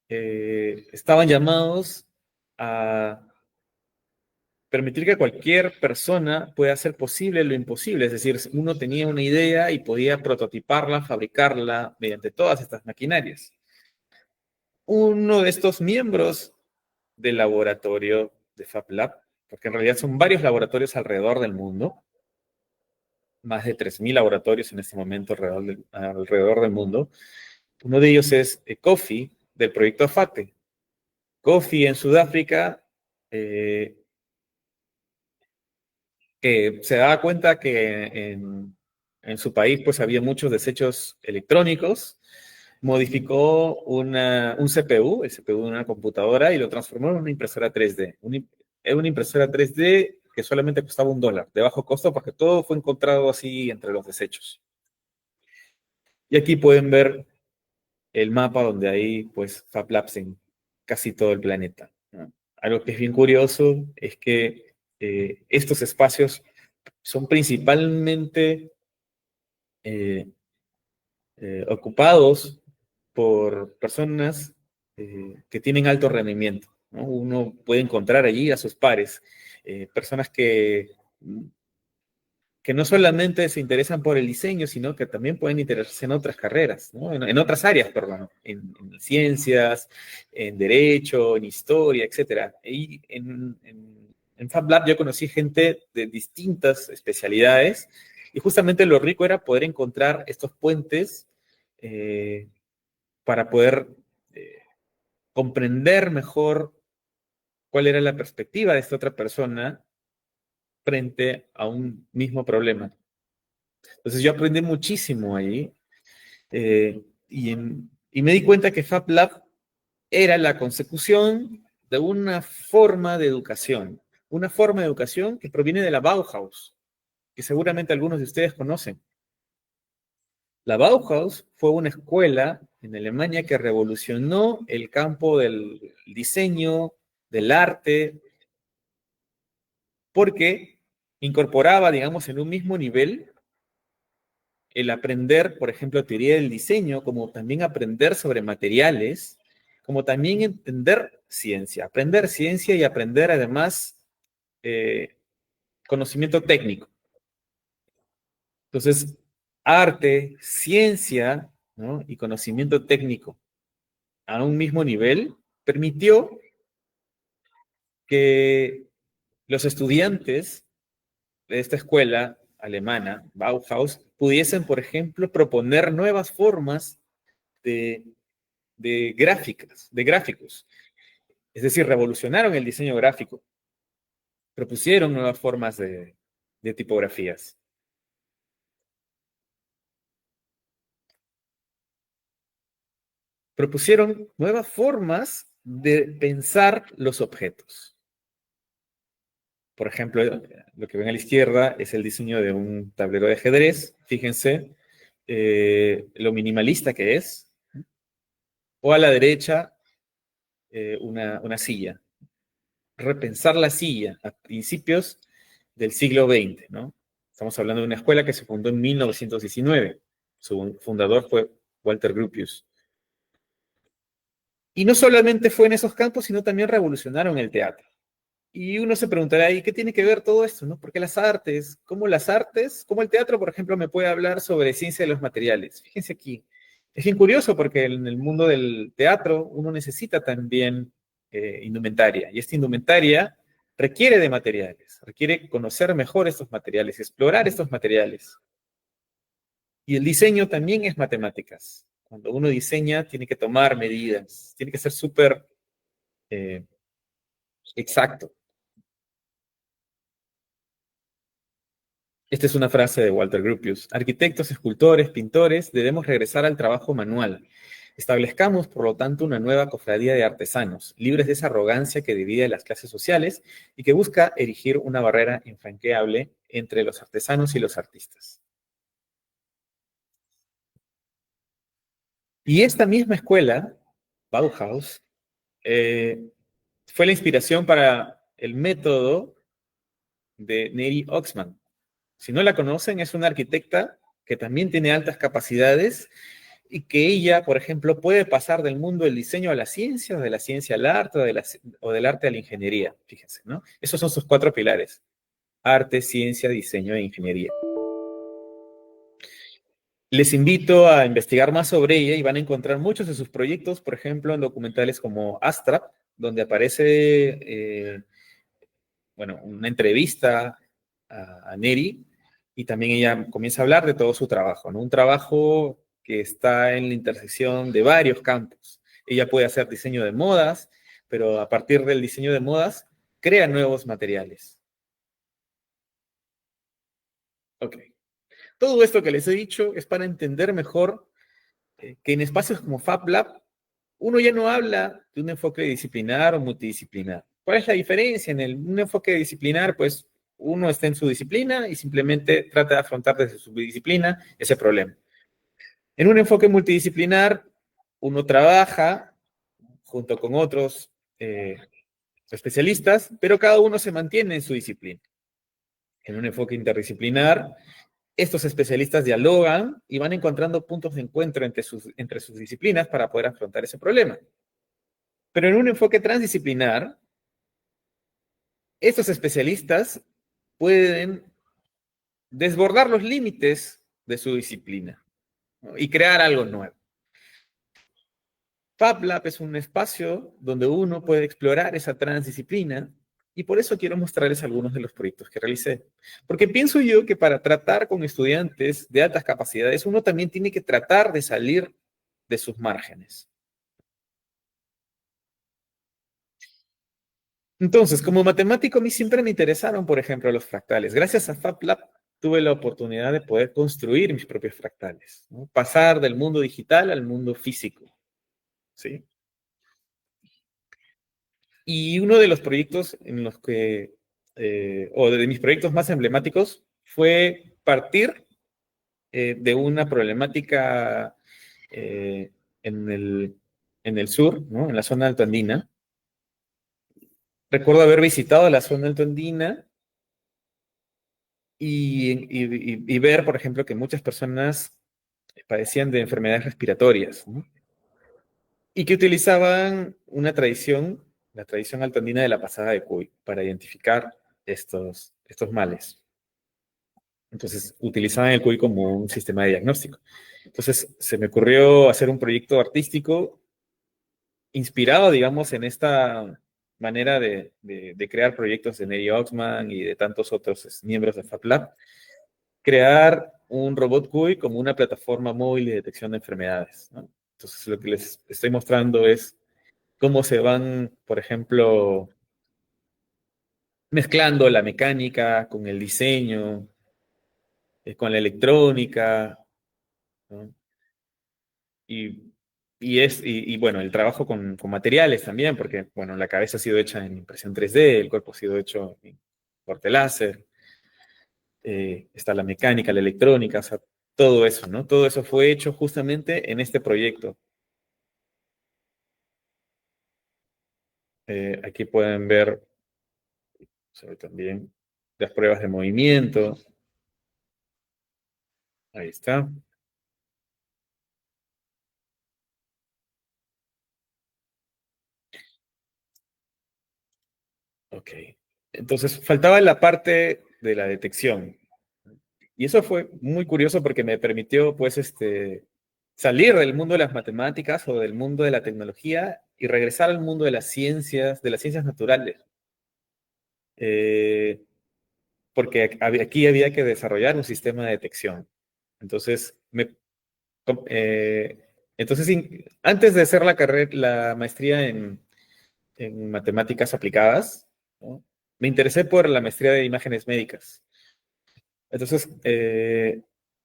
E: estaban llamados a permitir que cualquier persona pueda hacer posible lo imposible, es decir, uno tenía una idea y podía prototiparla, fabricarla mediante todas estas maquinarias. Uno de estos miembros del laboratorio de FabLab, porque en realidad son varios laboratorios alrededor del mundo, más de 3.000 laboratorios en este momento alrededor del mundo. Uno de ellos es Kofi, del proyecto AFATE. Kofi en Sudáfrica, que se daba cuenta que en su país pues había muchos desechos electrónicos, modificó un CPU, el CPU de una computadora, y lo transformó en una impresora 3D. Una impresora 3D que solamente costaba $1, de bajo costo, porque todo fue encontrado así entre los desechos. Y aquí pueden ver el mapa donde hay pues Fab Labs en casi todo el planeta, ¿no? Algo que es bien curioso es que estos espacios son principalmente ocupados por personas que tienen alto rendimiento, ¿no? Uno puede encontrar allí a sus pares, personas que no solamente se interesan por el diseño, sino que también pueden interesarse en otras carreras, ¿no? En otras áreas, perdón, en ciencias, en derecho, en historia, etc. Y en FabLab yo conocí gente de distintas especialidades, y justamente lo rico era poder encontrar estos puentes para poder comprender mejor cuál era la perspectiva de esta otra persona frente a un mismo problema. Entonces yo aprendí muchísimo ahí, y me di cuenta que FabLab era la consecución de una forma de educación que proviene de la Bauhaus, que seguramente algunos de ustedes conocen. La Bauhaus fue una escuela en Alemania que revolucionó el campo del diseño, del arte, porque incorporaba, digamos, en un mismo nivel el aprender, por ejemplo, teoría del diseño, como también aprender sobre materiales, como también aprender ciencia y aprender además conocimiento técnico. Entonces, arte, ciencia, ¿no?, y conocimiento técnico a un mismo nivel permitió que los estudiantes de esta escuela alemana, Bauhaus, pudiesen, por ejemplo, proponer nuevas formas de gráficos. Es decir, revolucionaron el diseño gráfico, propusieron nuevas formas de tipografías. Propusieron nuevas formas de pensar los objetos. Por ejemplo, lo que ven a la izquierda es el diseño de un tablero de ajedrez. Fíjense lo minimalista que es. O a la derecha, una silla. Repensar la silla a principios del siglo XX, ¿no? Estamos hablando de una escuela que se fundó en 1919. Su fundador fue Walter Gropius. Y no solamente fue en esos campos, sino también revolucionaron el teatro. Y uno se preguntará, ¿y qué tiene que ver todo esto, no? Porque las artes, como el teatro, por ejemplo, me puede hablar sobre ciencia de los materiales. Fíjense aquí, Es bien curioso porque en el mundo del teatro uno necesita también indumentaria, y esta indumentaria requiere de materiales, requiere conocer mejor estos materiales, explorar estos materiales. Y el diseño también es matemáticas. Cuando uno diseña, tiene que tomar medidas, tiene que ser súper exacto. Esta es una frase de Walter Gropius. Arquitectos, escultores, pintores, debemos regresar al trabajo manual. Establezcamos, por lo tanto, una nueva cofradía de artesanos, libres de esa arrogancia que divide las clases sociales y que busca erigir una barrera infranqueable entre los artesanos y los artistas. Y esta misma escuela, Bauhaus, fue la inspiración para el método de Neri Oxman. Si no la conocen, es una arquitecta que también tiene altas capacidades y que ella, por ejemplo, puede pasar del mundo del diseño a la ciencia, o de la ciencia al arte, o del arte a la ingeniería. Fíjense, ¿no? Esos son sus 4 pilares: arte, ciencia, diseño e ingeniería. Les invito a investigar más sobre ella y van a encontrar muchos de sus proyectos, por ejemplo, en documentales como Astra, donde aparece, bueno, una entrevista a Neri, y también ella comienza a hablar de todo su trabajo, ¿no? Un trabajo que está en la intersección de varios campos. Ella puede hacer diseño de modas, pero a partir del diseño de modas, crea nuevos materiales. Ok. Todo esto que les he dicho es para entender mejor que en espacios como FabLab, uno ya no habla de un enfoque disciplinar o multidisciplinar. ¿Cuál es la diferencia? Un enfoque disciplinar, pues uno está en su disciplina y simplemente trata de afrontar desde su disciplina ese problema. En un enfoque multidisciplinar, uno trabaja junto con otros especialistas, pero cada uno se mantiene en su disciplina. En un enfoque interdisciplinar, estos especialistas dialogan y van encontrando puntos de encuentro entre sus disciplinas para poder afrontar ese problema. Pero en un enfoque transdisciplinar, estos especialistas pueden desbordar los límites de su disciplina, ¿no? Y crear algo nuevo. FabLab es un espacio donde uno puede explorar esa transdisciplina, y por eso quiero mostrarles algunos de los proyectos que realicé. Porque pienso yo que para tratar con estudiantes de altas capacidades, uno también tiene que tratar de salir de sus márgenes. Entonces, como matemático, a mí siempre me interesaron, por ejemplo, los fractales. Gracias a FabLab tuve la oportunidad de poder construir mis propios fractales, ¿no? Pasar del mundo digital al mundo físico, ¿sí? Y uno de los proyectos en los que, o de mis proyectos más emblemáticos, fue partir de una problemática eh, en el sur, ¿no? En la zona altoandina. Recuerdo haber visitado la zona altoandina y ver, por ejemplo, que muchas personas padecían de enfermedades respiratorias, ¿no? Y que utilizaban una tradición, la tradición altoandina de la pasada de Cuy, para identificar estos males. Entonces, utilizaban el Cuy como un sistema de diagnóstico. Entonces, se me ocurrió hacer un proyecto artístico inspirado, digamos, en esta manera de crear proyectos de Neri Oxman y de tantos otros miembros de FabLab, crear un robot Cuy como una plataforma móvil de detección de enfermedades, ¿no? Entonces, lo que les estoy mostrando es cómo se van, por ejemplo, mezclando la mecánica con el diseño, con la electrónica, ¿no? Y, bueno, el trabajo con materiales también, porque, bueno, la cabeza ha sido hecha en impresión 3D, el cuerpo ha sido hecho en corte láser, está la mecánica, la electrónica, o sea, todo eso, ¿no? Todo eso fue hecho justamente en este proyecto. Aquí pueden ver también las pruebas de movimiento. Ahí está. Ok. Entonces, faltaba la parte de la detección. Y eso fue muy curioso porque me permitió, pues, salir del mundo de las matemáticas o del mundo de la tecnología y regresar al mundo de las ciencias naturales. Porque aquí había que desarrollar un sistema de detección. Entonces, antes de hacer la maestría en matemáticas aplicadas, ¿no? Me interesé por la maestría de imágenes médicas. Entonces,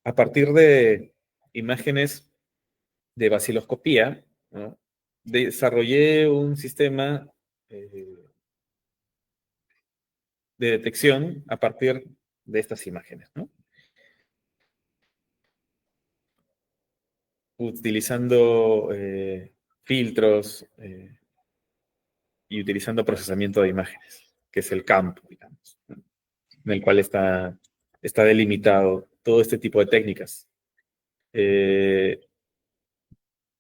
E: a partir de imágenes de vaciloscopía, ¿no? Desarrollé un sistema de detección a partir de estas imágenes, ¿no? Utilizando filtros y utilizando procesamiento de imágenes, que es el campo, digamos, ¿no? En el cual está delimitado todo este tipo de técnicas.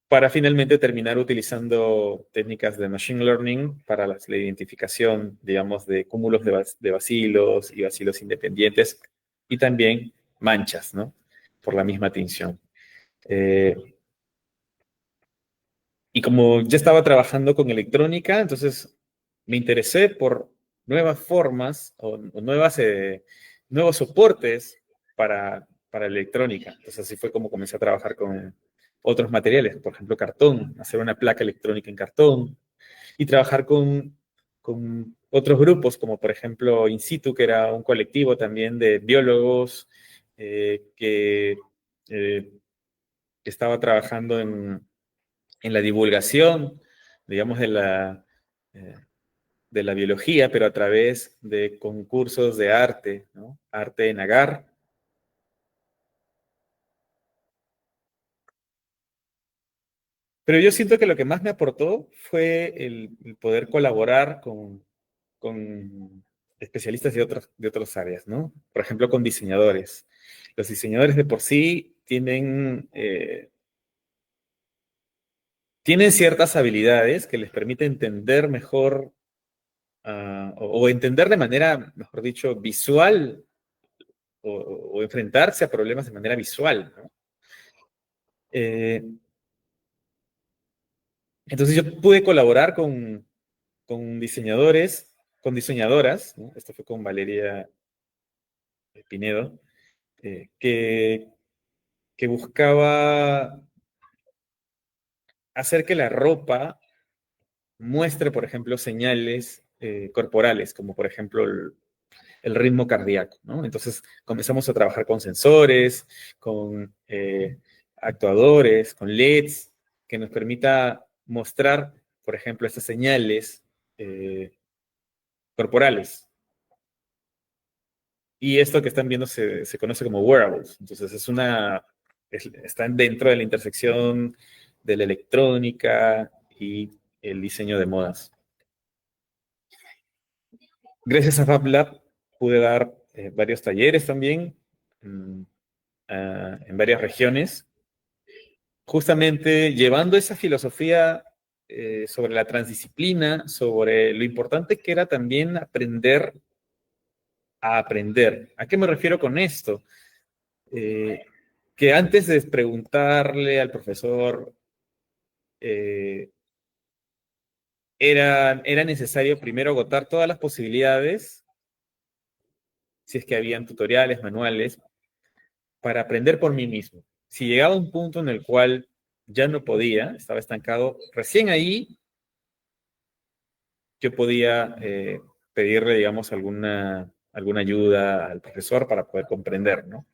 E: Para finalmente terminar utilizando técnicas de machine learning para la identificación, digamos, de cúmulos de bacilos y bacilos independientes y también manchas, ¿no? Por la misma tinción. Y como ya estaba trabajando con electrónica, entonces me interesé por nuevas formas o nuevos soportes para electrónica. Entonces así fue como comencé a trabajar con otros materiales, por ejemplo, cartón, hacer una placa electrónica en cartón y trabajar con otros grupos, como por ejemplo In Situ, que era un colectivo también de biólogos que estaba trabajando en la divulgación, digamos, eh, de la biología, pero a través de concursos de arte, ¿no? Arte en agar. Pero yo siento que lo que más me aportó fue el poder colaborar con especialistas de otras áreas, ¿no? Por ejemplo, con diseñadores. Los diseñadores de por sí tienen ciertas habilidades que les permiten entender mejor o entender de manera, mejor dicho, visual o enfrentarse a problemas de manera visual, ¿no? Eh, entonces yo pude colaborar con diseñadores, con diseñadoras, ¿no? Esto fue con Valeria Pinedo, que buscaba hacer que la ropa muestre, por ejemplo, señales corporales, como por ejemplo el ritmo cardíaco, ¿no? Entonces comenzamos a trabajar con sensores, con actuadores, con LEDs, que nos permita mostrar, por ejemplo, estas señales corporales. Y esto que están viendo se conoce como wearables. Entonces están dentro de la intersección de la electrónica y el diseño de modas. Gracias a FabLab pude dar varios talleres también mm, en varias regiones, justamente llevando esa filosofía sobre la transdisciplina, sobre lo importante que era también aprender a aprender. ¿A qué me refiero con esto? Eh, que antes de preguntarle al profesor, eh, era necesario primero agotar todas las posibilidades, si es que habían tutoriales, manuales, para aprender por mí mismo. Si llegaba a un punto en el cual ya no podía, estaba estancado, recién ahí yo podía pedirle, digamos, alguna ayuda al profesor para poder comprender, ¿no?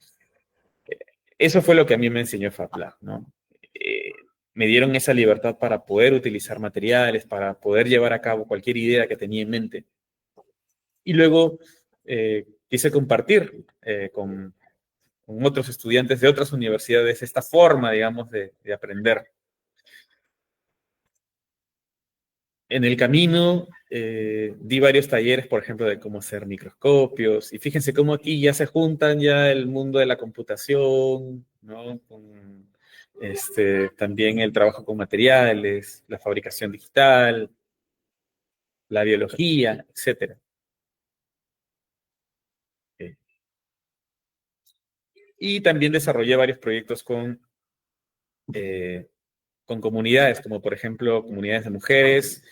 E: Eso fue lo que a mí me enseñó FabLab, ¿no? Eh, Me dieron esa libertad para poder utilizar materiales, para poder llevar a cabo cualquier idea que tenía en mente. Y luego quise compartir con otros estudiantes de otras universidades esta forma, digamos, de aprender. En el camino di varios talleres, por ejemplo, de cómo hacer microscopios, y fíjense cómo aquí ya se juntan ya el mundo de la computación, ¿no? También el trabajo con materiales, la fabricación digital, la biología, etcétera. Y también desarrollé varios proyectos con con comunidades, como por ejemplo comunidades de mujeres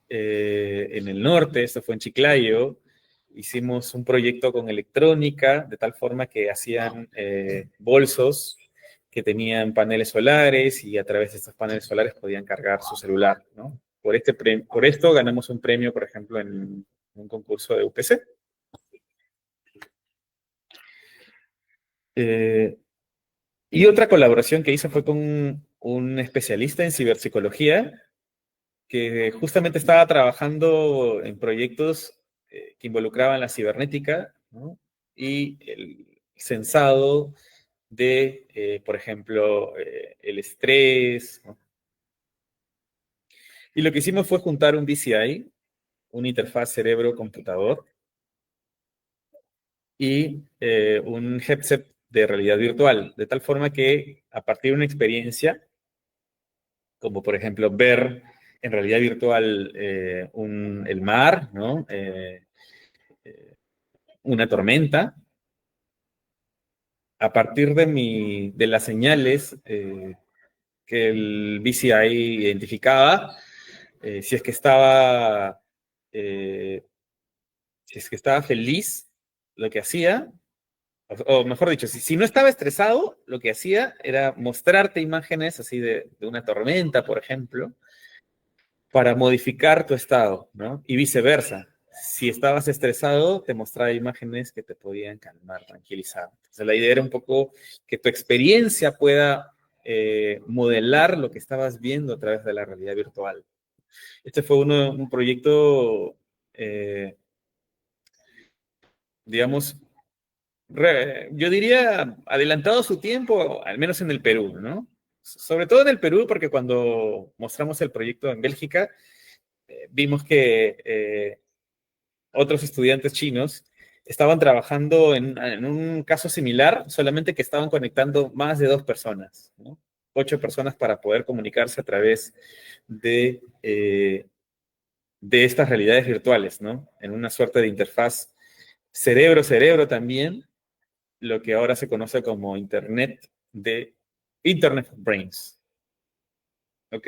E: en el norte, esto fue en Chiclayo. Hicimos un proyecto con electrónica, de tal forma que hacían bolsos que tenían paneles solares y a través de estos paneles solares podían cargar su celular, ¿no? Por esto ganamos un premio, por ejemplo, en un concurso de UPC. Y otra colaboración que hice fue con un especialista en ciberpsicología que justamente estaba trabajando en proyectos que involucraban la cibernética, ¿no? Y el censado de, por ejemplo, el estrés, ¿no? Y lo que hicimos fue juntar un BCI, una interfaz cerebro-computador, y un headset de realidad virtual, de tal forma que a partir de una experiencia, como por ejemplo ver en realidad virtual el mar, ¿no? Una tormenta, a partir de las señales que el BCI identificaba, si es que estaba, si es que estaba feliz, lo que hacía, o mejor dicho, si no estaba estresado, lo que hacía era mostrarte imágenes así de una tormenta, por ejemplo, para modificar tu estado, ¿no? Y viceversa. Si estabas estresado, te mostraba imágenes que te podían calmar, tranquilizar. Entonces, la idea era un poco que tu experiencia pueda modelar lo que estabas viendo a través de la realidad virtual. Este fue un proyecto, digamos, yo diría adelantado a su tiempo, al menos en el Perú, ¿no? Sobre todo en el Perú, porque cuando mostramos el proyecto en Bélgica, vimos que otros estudiantes chinos estaban trabajando en un caso similar, solamente que estaban conectando más de 2 personas, ¿no? 8 personas para poder comunicarse a través de estas realidades virtuales, ¿no? En una suerte de interfaz cerebro-cerebro también, lo que ahora se conoce como Internet of Brains. Ok.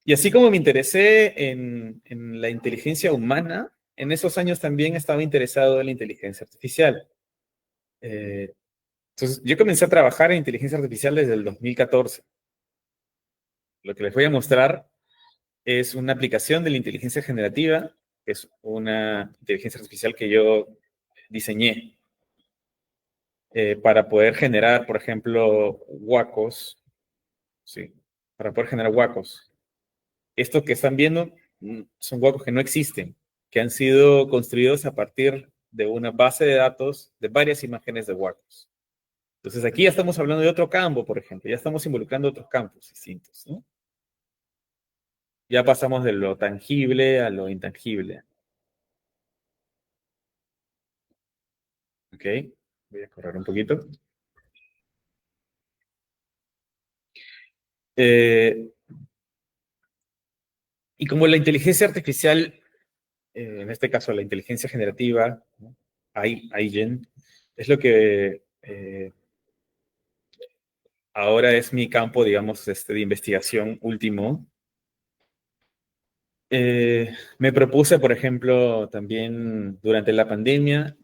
E: Y así como me interesé en la inteligencia humana, en esos años también estaba interesado en la inteligencia artificial. Entonces, yo comencé a trabajar en inteligencia artificial desde el 2014. Lo que les voy a mostrar es una aplicación de la inteligencia generativa, que es una inteligencia artificial que yo diseñé para poder generar, por ejemplo, huacos, ¿sí? Para poder generar huacos. Esto que están viendo son huacos que no existen, que han sido construidos a partir de una base de datos de varias imágenes de huacos. Entonces aquí ya estamos hablando de otro campo, por ejemplo, ya estamos involucrando otros campos distintos, ¿no? Ya pasamos de lo tangible a lo intangible. Ok, voy a correr un poquito. Y como la inteligencia artificial, en este caso la inteligencia generativa, ¿no? AIGEN, es lo que ahora es mi campo, digamos, de investigación último. Me propuse, por ejemplo, también durante la pandemia,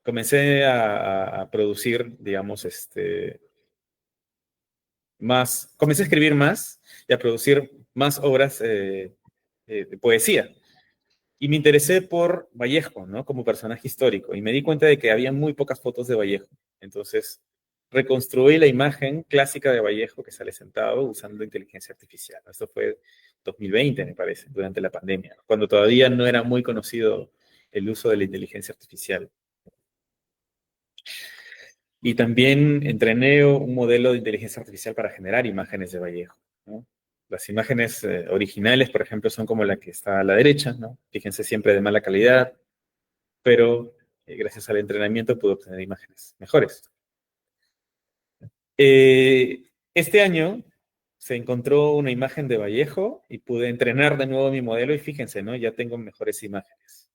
E: comencé a producir, digamos, comencé a escribir más y a producir más obras de poesía. Y me interesé por Vallejo, ¿no? Como personaje histórico. Y me di cuenta de que había muy pocas fotos de Vallejo. Entonces, reconstruí la imagen clásica de Vallejo que sale sentado usando inteligencia artificial. Esto fue 2020, me parece, durante la pandemia, cuando todavía no era muy conocido el uso de la inteligencia artificial. Y también entrené un modelo de inteligencia artificial para generar imágenes de Vallejo, ¿no? Las imágenes originales, por ejemplo, son como la que está a la derecha, ¿no? Fíjense, siempre de mala calidad, pero gracias al entrenamiento pude obtener imágenes mejores. Este año se encontró una imagen de Vallejo y pude entrenar de nuevo mi modelo y fíjense, ¿no? Ya tengo mejores imágenes.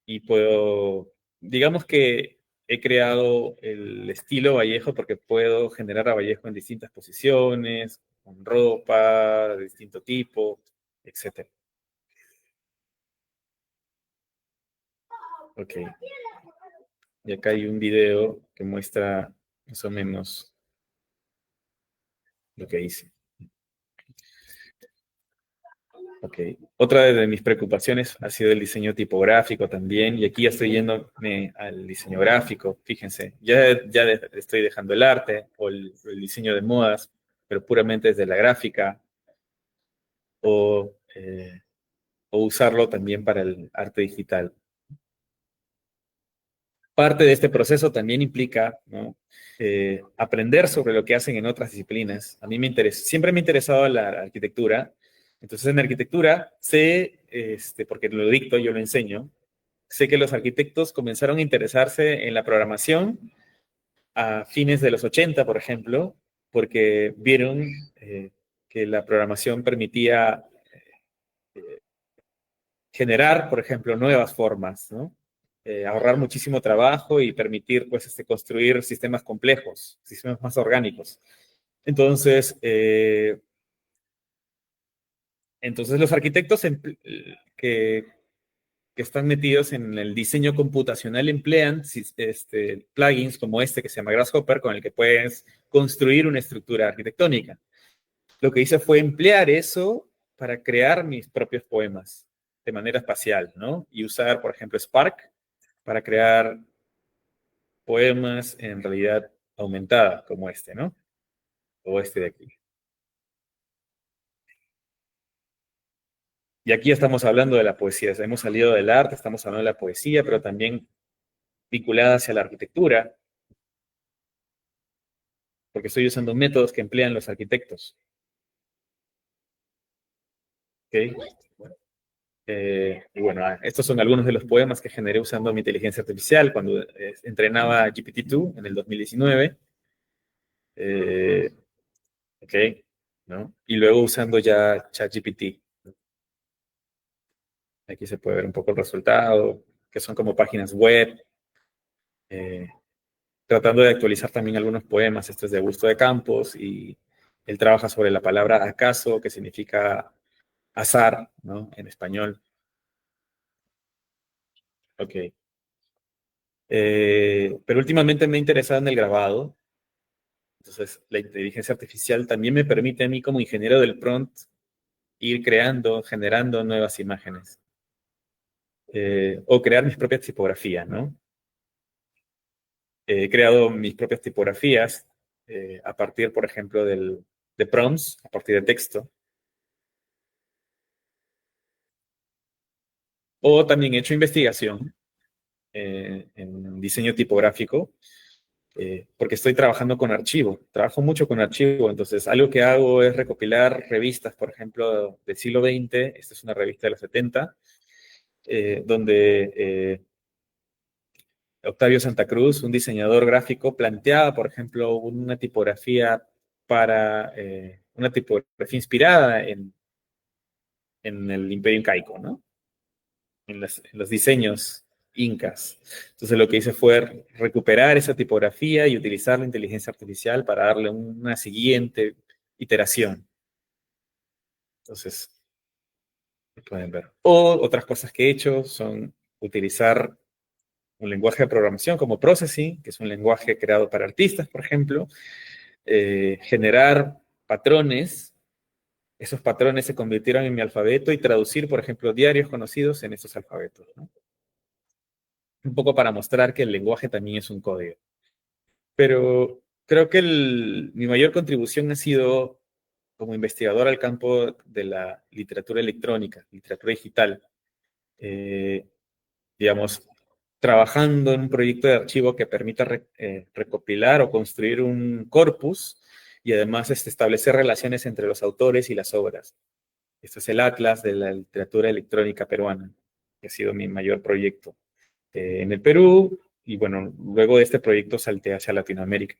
E: Y puedo, digamos que he creado el estilo Vallejo porque puedo generar a Vallejo en distintas posiciones, con ropa de distinto tipo, etc. Ok. Y acá hay un video que muestra más o menos lo que hice. Ok. Otra de mis preocupaciones ha sido el diseño tipográfico también, y aquí ya estoy yéndome al diseño gráfico. Fíjense, estoy dejando el arte o el diseño de modas, pero puramente desde la gráfica, o, o usarlo también para el arte digital. Parte de este proceso también implica, ¿no?, aprender sobre lo que hacen en otras disciplinas. A mí siempre me ha interesado la arquitectura. Entonces, en arquitectura sé, porque lo dicto, yo lo enseño, sé que los arquitectos comenzaron a interesarse en la programación a fines de los 80, por ejemplo, porque vieron que la programación permitía generar, por ejemplo, nuevas formas, ¿no? Ahorrar muchísimo trabajo y permitir, pues, construir sistemas complejos, sistemas más orgánicos. Entonces, los arquitectos que están metidos en el diseño computacional emplean plugins como este que se llama Grasshopper, con el que puedes construir una estructura arquitectónica. Lo que hice fue emplear eso para crear mis propios poemas de manera espacial, ¿no? Y usar, por ejemplo, Spark para crear poemas en realidad aumentada, como este, ¿no? O este de aquí. Y aquí estamos hablando de la poesía. Hemos salido del arte, estamos hablando de la poesía, pero también vinculada hacia la arquitectura, porque estoy usando métodos que emplean los arquitectos. ¿Ok? Y bueno, estos son algunos de los poemas que generé usando mi inteligencia artificial cuando entrenaba GPT-2 en el 2019. Ok, ¿no? Y luego usando ya ChatGPT. Aquí se puede ver un poco el resultado, que son como páginas web. eh, Tratando de actualizar también algunos poemas. Este es de Augusto de Campos y él trabaja sobre la palabra acaso, que significa azar, ¿no?, en español. Ok. Pero últimamente me he interesado en el grabado. Entonces, la inteligencia artificial también me permite a mí como ingeniero del prompt ir creando, generando nuevas imágenes. O crear mis propias tipografías, ¿no? He creado mis propias tipografías a partir, por ejemplo, de prompts, a partir de texto. O también he hecho investigación en diseño tipográfico, porque estoy trabajando con archivo. Trabajo mucho con archivo, entonces algo que hago es recopilar revistas, por ejemplo, del siglo XX. Esta es una revista de los 70, donde Octavio Santa Cruz, un diseñador gráfico, planteaba, por ejemplo, una tipografía inspirada en el Imperio Incaico, ¿no? En los diseños incas. Entonces lo que hice fue recuperar esa tipografía y utilizar la inteligencia artificial para darle una siguiente iteración. Entonces, pueden ver. O otras cosas que he hecho son utilizar un lenguaje de programación como Processing, que es un lenguaje creado para artistas, por ejemplo, generar patrones. Esos patrones se convirtieron en mi alfabeto y traducir, por ejemplo, diarios conocidos en esos alfabetos, ¿no? Un poco para mostrar que el lenguaje también es un código. Pero creo que mi mayor contribución ha sido como investigador al campo de la literatura electrónica, literatura digital. Digamos, trabajando en un proyecto de archivo que permita recopilar o construir un corpus y además establecer relaciones entre los autores y las obras. Este es el Atlas de la literatura electrónica peruana, que ha sido mi mayor proyecto en el Perú, y bueno, luego de este proyecto salté hacia Latinoamérica.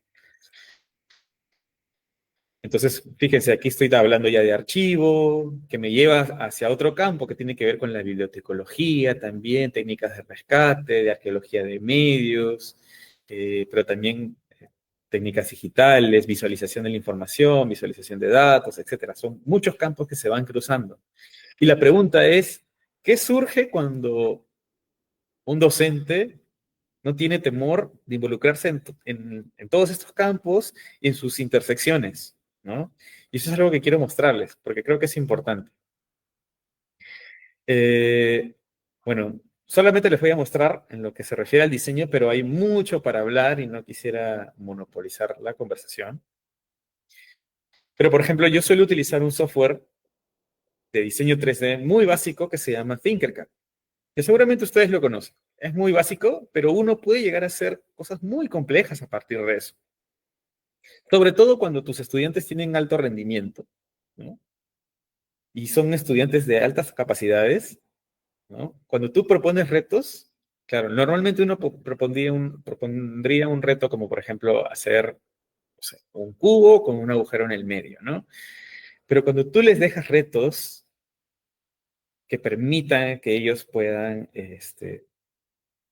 E: Entonces, fíjense, aquí estoy hablando ya de archivo, que me lleva hacia otro campo que tiene que ver con la bibliotecología también, técnicas de rescate, de arqueología de medios, pero también técnicas digitales, visualización de la información, visualización de datos, etcétera. Son muchos campos que se van cruzando. Y la pregunta es, ¿qué surge cuando un docente no tiene temor de involucrarse en todos estos campos y en sus intersecciones, ¿no? Y eso es algo que quiero mostrarles, porque creo que es importante. Bueno, solamente les voy a mostrar en lo que se refiere al diseño, pero hay mucho para hablar y no quisiera monopolizar la conversación. Pero, por ejemplo, yo suelo utilizar un software de diseño 3D muy básico que se llama Tinkercad, que seguramente ustedes lo conocen. Es muy básico, pero uno puede llegar a hacer cosas muy complejas a partir de eso. Sobre todo cuando tus estudiantes tienen alto rendimiento, ¿no? Y son estudiantes de altas capacidades, ¿no? Cuando tú propones retos, claro, normalmente uno propondría un reto como, por ejemplo, hacer, no sé, un cubo con un agujero en el medio, ¿no? Pero cuando tú les dejas retos que permitan que ellos puedan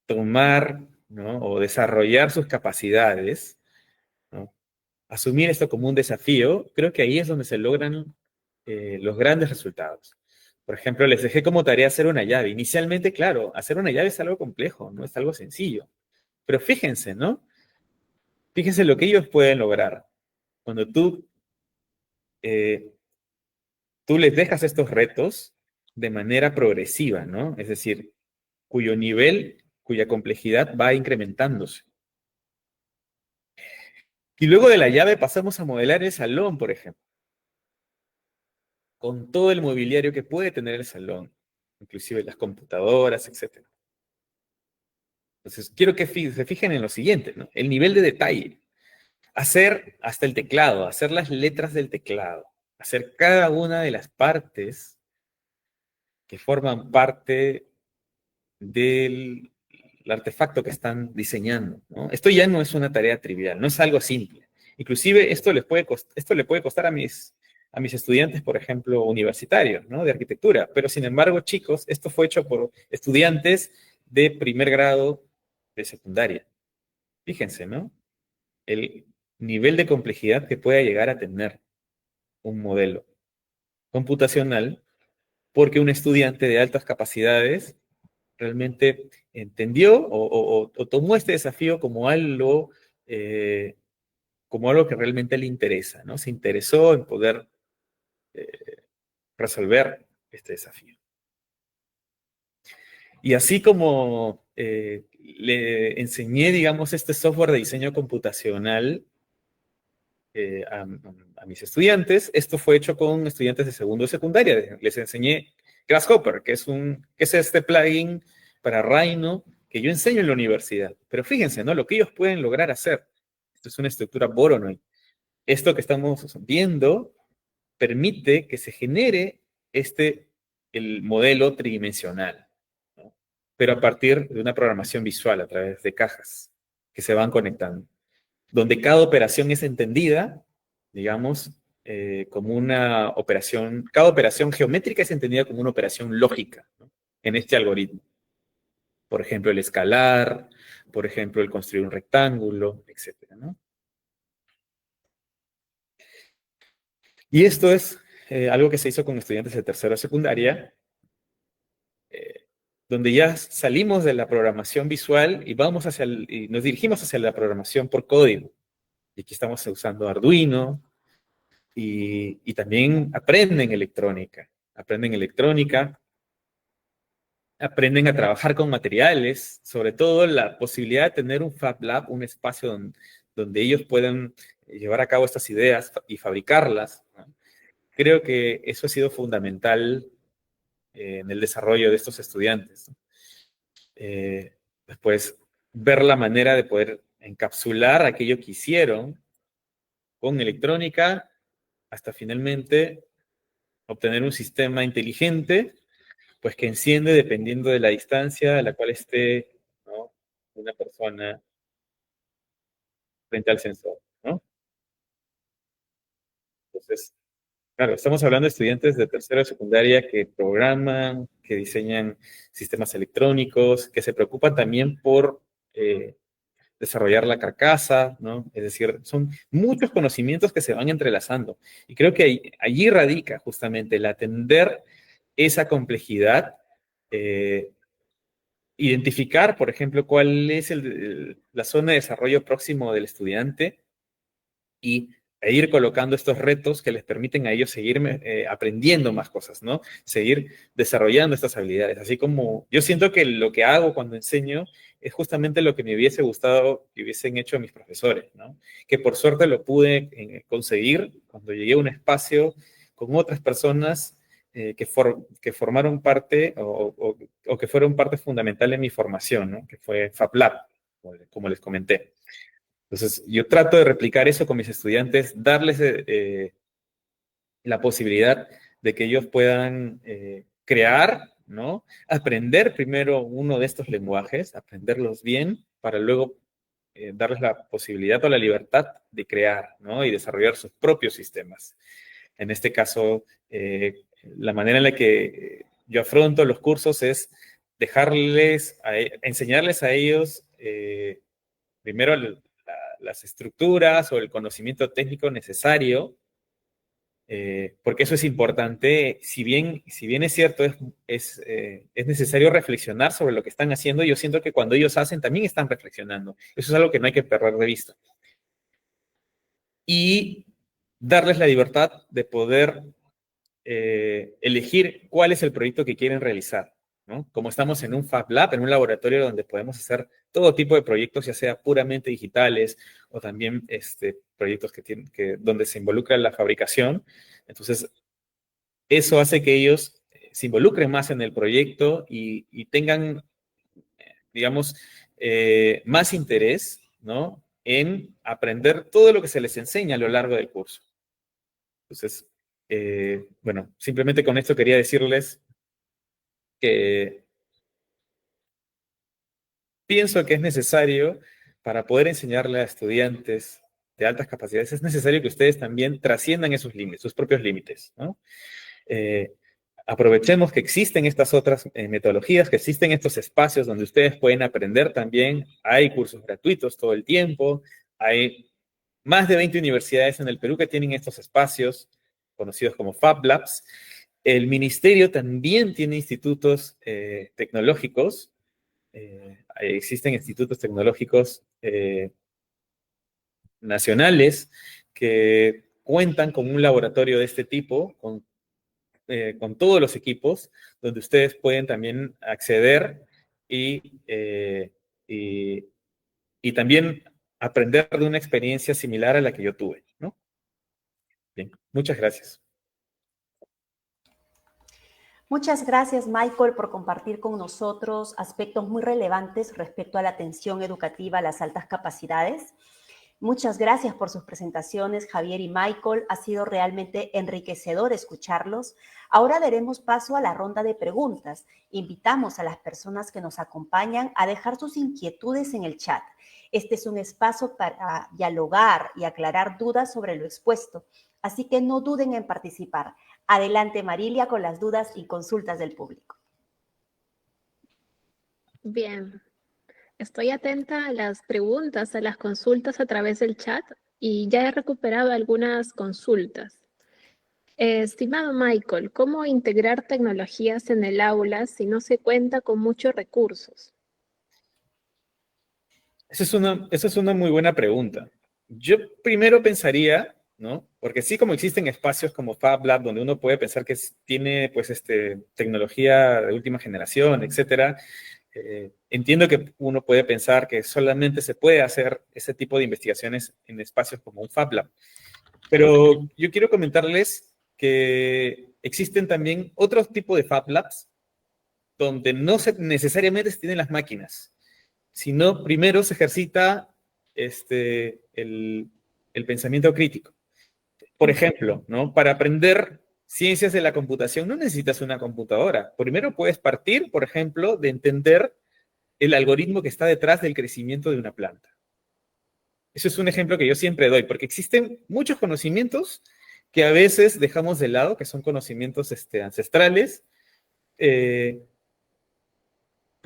E: tomar, ¿no? O desarrollar sus capacidades, ¿no? Asumir esto como un desafío, creo que ahí es donde se logran los grandes resultados. Por ejemplo, les dejé como tarea hacer una llave. Inicialmente, claro, hacer una llave es algo complejo, no es algo sencillo. Pero fíjense, ¿no? Fíjense lo que ellos pueden lograr. Cuando eh, tú les dejas estos retos de manera progresiva, ¿no? Es decir, cuyo nivel, cuya complejidad va incrementándose. Y luego de la llave pasamos a modelar el salón, por ejemplo, con todo el mobiliario que puede tener el salón, inclusive las computadoras, etc. Entonces, quiero que se fijen en lo siguiente, ¿no? El nivel de detalle. Hacer hasta el teclado, hacer las letras del teclado, hacer cada una de las partes que forman parte del artefacto que están diseñando, ¿no? Esto ya no es una tarea trivial, no es algo simple. Inclusive esto le puede costar a mis estudiantes, por ejemplo, universitarios, ¿no? De arquitectura. Pero sin embargo, chicos, esto fue hecho por estudiantes de primer grado de secundaria. Fíjense, ¿no? El nivel de complejidad que pueda llegar a tener un modelo computacional, porque un estudiante de altas capacidades realmente entendió o tomó este desafío como algo que realmente le interesa, ¿no? Se interesó en poder resolver este desafío. Y así como le enseñé, digamos, este software de diseño computacional a mis estudiantes, esto fue hecho con estudiantes de segundo de secundaria. Les enseñé Grasshopper, que es este plugin para Rhino que yo enseño en la universidad. Pero fíjense, ¿no? Lo que ellos pueden lograr hacer. Esto es una estructura Voronoi. Esto que estamos viendo permite que se genere el modelo tridimensional, ¿no? Pero a partir de una programación visual a través de cajas que se van conectando, donde cada operación es entendida, digamos, como una operación, cada operación geométrica es entendida como una operación lógica, ¿no? En este algoritmo. Por ejemplo, el escalar, por ejemplo, el construir un rectángulo, etcétera, ¿no? Y esto es algo que se hizo con estudiantes de tercera de secundaria, donde ya salimos de la programación visual y y nos dirigimos hacia la programación por código. Y aquí estamos usando Arduino y también aprenden electrónica. Aprenden a trabajar con materiales, sobre todo la posibilidad de tener un Fab Lab, un espacio donde ellos puedan llevar a cabo estas ideas y fabricarlas, ¿no? Creo que eso ha sido fundamental en el desarrollo de estos estudiantes, ¿no? Después, ver la manera de poder encapsular aquello que hicieron con electrónica hasta finalmente obtener un sistema inteligente, pues que enciende dependiendo de la distancia a la cual esté, ¿no?, una persona frente al sensor, ¿no? Entonces, claro, estamos hablando de estudiantes de tercera de secundaria que programan, que diseñan sistemas electrónicos, que se preocupan también por desarrollar la carcasa, ¿no? Es decir, son muchos conocimientos que se van entrelazando. Y creo que allí radica justamente el atender esa complejidad, identificar, por ejemplo, cuál es la zona de desarrollo próximo del estudiante e ir colocando estos retos que les permiten a ellos seguir aprendiendo más cosas, ¿no? Seguir desarrollando estas habilidades. Así como yo siento que lo que hago cuando enseño es justamente lo que me hubiese gustado que hubiesen hecho mis profesores, ¿no? Que por suerte lo pude conseguir cuando llegué a un espacio con otras personas que formaron parte o que fueron parte fundamental en mi formación, ¿no? Que fue FabLab, como les comenté. Entonces, yo trato de replicar eso con mis estudiantes, darles la posibilidad de que ellos puedan crear, ¿no? Aprender primero uno de estos lenguajes, aprenderlos bien, para luego darles la posibilidad o la libertad de crear, ¿no? Y desarrollar sus propios sistemas. En este caso, la manera en la que yo afronto los cursos es enseñarles a ellos primero las estructuras o el conocimiento técnico necesario, porque eso es importante. Si bien es cierto, es necesario reflexionar sobre lo que están haciendo, yo siento que cuando ellos hacen también están reflexionando. Eso es algo que no hay que perder de vista. Y darles la libertad de poder elegir cuál es el proyecto que quieren realizar, ¿no? Como estamos en un Fab Lab, en un laboratorio donde podemos hacer todo tipo de proyectos, ya sea puramente digitales o también proyectos donde se involucra la fabricación. Entonces, eso hace que ellos se involucren más en el proyecto y tengan, digamos, más interés, ¿no? En aprender todo lo que se les enseña a lo largo del curso. Entonces, bueno, simplemente con esto quería decirles que pienso que es necesario, para poder enseñarle a estudiantes de altas capacidades, es necesario que ustedes también trasciendan esos límites, sus propios límites, ¿no? Aprovechemos que existen estas otras metodologías, que existen estos espacios donde ustedes pueden aprender también. Hay cursos gratuitos todo el tiempo, hay más de 20 universidades en el Perú que tienen estos espacios, conocidos como Fab Labs. El ministerio también tiene institutos tecnológicos. Existen institutos tecnológicos nacionales que cuentan con un laboratorio de este tipo, con todos los equipos, donde ustedes pueden también acceder y también aprender de una experiencia similar a la que yo tuve, ¿no? Bien, muchas gracias.
A: Muchas gracias, Michael, por compartir con nosotros aspectos muy relevantes respecto a la atención educativa a las altas capacidades. Muchas gracias por sus presentaciones, Javier y Michael. Ha sido realmente enriquecedor escucharlos. Ahora daremos paso a la ronda de preguntas. Invitamos a las personas que nos acompañan a dejar sus inquietudes en el chat. Este es un espacio para dialogar y aclarar dudas sobre lo expuesto, así que no duden en participar. Adelante, Marilia, con las dudas y consultas del público.
C: Bien, estoy atenta a las preguntas, a las consultas a través del chat y ya he recuperado algunas consultas. Estimado Michael, ¿cómo integrar tecnologías en el aula si no se cuenta con muchos recursos?
E: Esa es una muy buena pregunta. Yo primero pensaría, ¿no? Porque sí, como existen espacios como Fab Lab, donde uno puede pensar que tiene, pues, tecnología de última generación, etcétera. Entiendo que uno puede pensar que solamente se puede hacer ese tipo de investigaciones en espacios como un Fab Lab. Pero yo quiero comentarles que existen también otros tipos de Fab Labs donde no necesariamente se tienen las máquinas, sino primero se ejercita el pensamiento crítico. Por ejemplo, ¿no? Para aprender ciencias de la computación no necesitas una computadora. Primero puedes partir, por ejemplo, de entender el algoritmo que está detrás del crecimiento de una planta. Eso es un ejemplo que yo siempre doy, porque existen muchos conocimientos que a veces dejamos de lado, que son conocimientos ancestrales, pero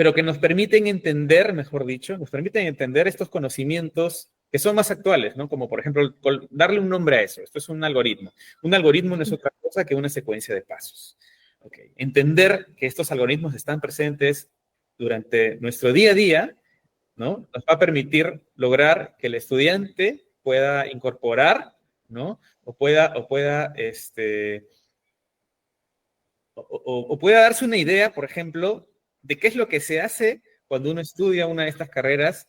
E: pero que nos permiten entender, mejor dicho, nos permiten entender estos conocimientos que son más actuales, ¿no? Como, por ejemplo, darle un nombre a eso. Esto es un algoritmo. Un algoritmo no es otra cosa que una secuencia de pasos. Okay. Entender que estos algoritmos están presentes durante nuestro día a día, ¿no? Nos va a permitir lograr que el estudiante pueda incorporar, ¿no? O pueda darse una idea, por ejemplo, de qué es lo que se hace cuando uno estudia una de estas carreras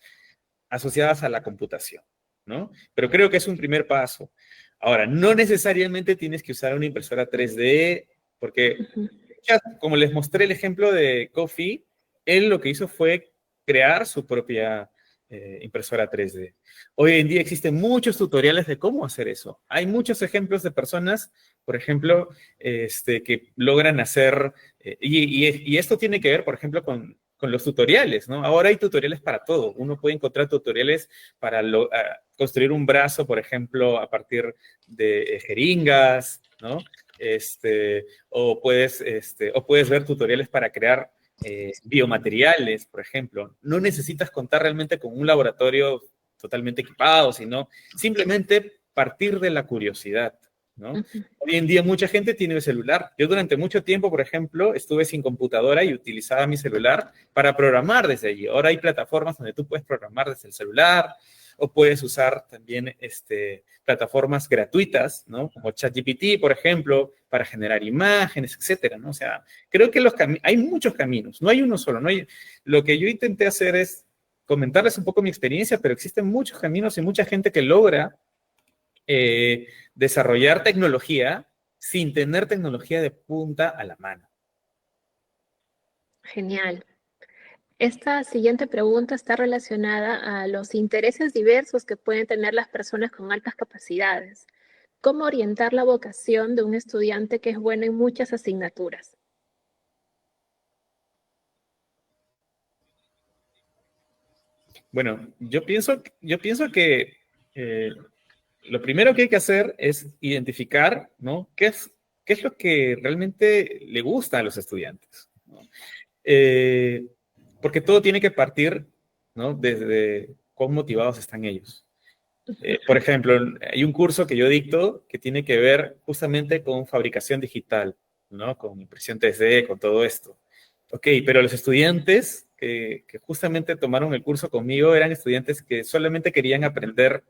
E: asociadas a la computación, ¿no? Pero creo que es un primer paso. Ahora, no necesariamente tienes que usar una impresora 3D, porque, como les mostré el ejemplo de Kofi, él lo que hizo fue crear su propia impresora 3D. Hoy en día existen muchos tutoriales de cómo hacer eso. Hay muchos ejemplos de personas, por ejemplo, que logran hacer, y esto tiene que ver, por ejemplo, con los tutoriales, ¿no? Ahora hay tutoriales para todo. Uno puede encontrar tutoriales para construir un brazo, por ejemplo, a partir de jeringas, ¿no? O puedes ver tutoriales para crear biomateriales, por ejemplo. No necesitas contar realmente con un laboratorio totalmente equipado, sino simplemente partir de la curiosidad, ¿no? Hoy en día mucha gente tiene el celular. Yo durante mucho tiempo, por ejemplo, estuve sin computadora y utilizaba mi celular para programar desde allí. Ahora hay plataformas donde tú puedes programar desde el celular, o puedes usar también plataformas gratuitas, ¿no? Como ChatGPT, por ejemplo, para generar imágenes, etcétera, ¿no? O sea, creo que hay muchos caminos, no hay uno solo. Lo que yo intenté hacer es comentarles un poco mi experiencia, pero existen muchos caminos y mucha gente que logra desarrollar tecnología sin tener tecnología de punta a la mano.
C: Genial. Esta siguiente pregunta está relacionada a los intereses diversos que pueden tener las personas con altas capacidades. ¿Cómo orientar la vocación de un estudiante que es bueno en muchas asignaturas?
E: Bueno, yo pienso que lo primero que hay que hacer es identificar, ¿no? ¿Qué es lo que realmente le gusta a los estudiantes, ¿no? Porque todo tiene que partir, ¿no? Desde cuán motivados están ellos. Por ejemplo, hay un curso que yo dicto que tiene que ver justamente con fabricación digital, ¿no? Con impresión 3D, con todo esto. Ok, pero los estudiantes que justamente tomaron el curso conmigo eran estudiantes que solamente querían aprender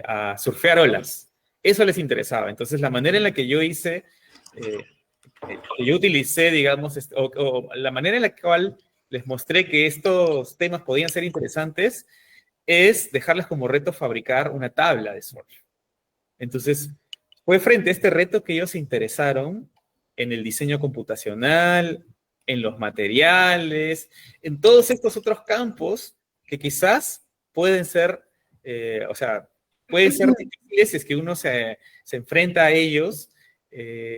E: a surfear olas. Eso les interesaba. Entonces, la manera en la que yo hice, que yo utilicé, digamos, o la manera en la cual les mostré que estos temas podían ser interesantes, es dejarles como reto fabricar una tabla de surf. Entonces, fue frente a este reto que ellos se interesaron en el diseño computacional, en los materiales, en todos estos otros campos que quizás pueden ser, pueden ser difíciles si es que uno se enfrenta a ellos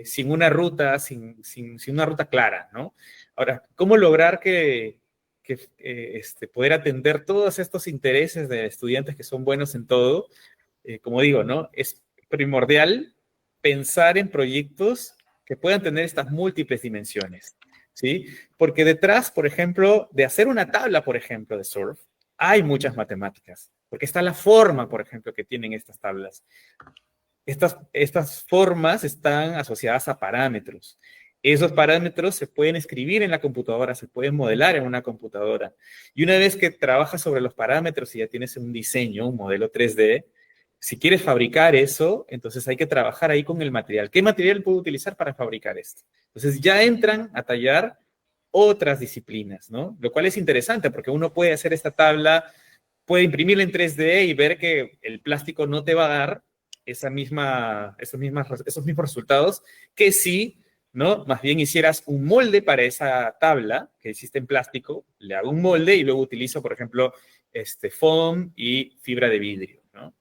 E: sin una ruta, sin una ruta clara, ¿no? Ahora, ¿cómo lograr poder atender todos estos intereses de estudiantes que son buenos en todo? Como digo, ¿no? Es primordial pensar en proyectos que puedan tener estas múltiples dimensiones, ¿sí? Porque detrás, por ejemplo, de hacer una tabla, por ejemplo, de surf, hay muchas matemáticas, porque está la forma, por ejemplo, que tienen estas tablas. Estas formas están asociadas a parámetros. Esos parámetros se pueden escribir en la computadora, se pueden modelar en una computadora. Y una vez que trabajas sobre los parámetros y ya tienes un diseño, un modelo 3D, si quieres fabricar eso, entonces hay que trabajar ahí con el material. ¿Qué material puedo utilizar para fabricar esto? Entonces ya entran a tallar otras disciplinas, ¿no? Lo cual es interesante porque uno puede hacer esta tabla, puede imprimirla en 3D y ver que el plástico no te va a dar esos mismos resultados que si, ¿no? Más bien hicieras un molde para esa tabla que hiciste en plástico, le hago un molde y luego utilizo, por ejemplo, foam y fibra de vidrio, ¿no?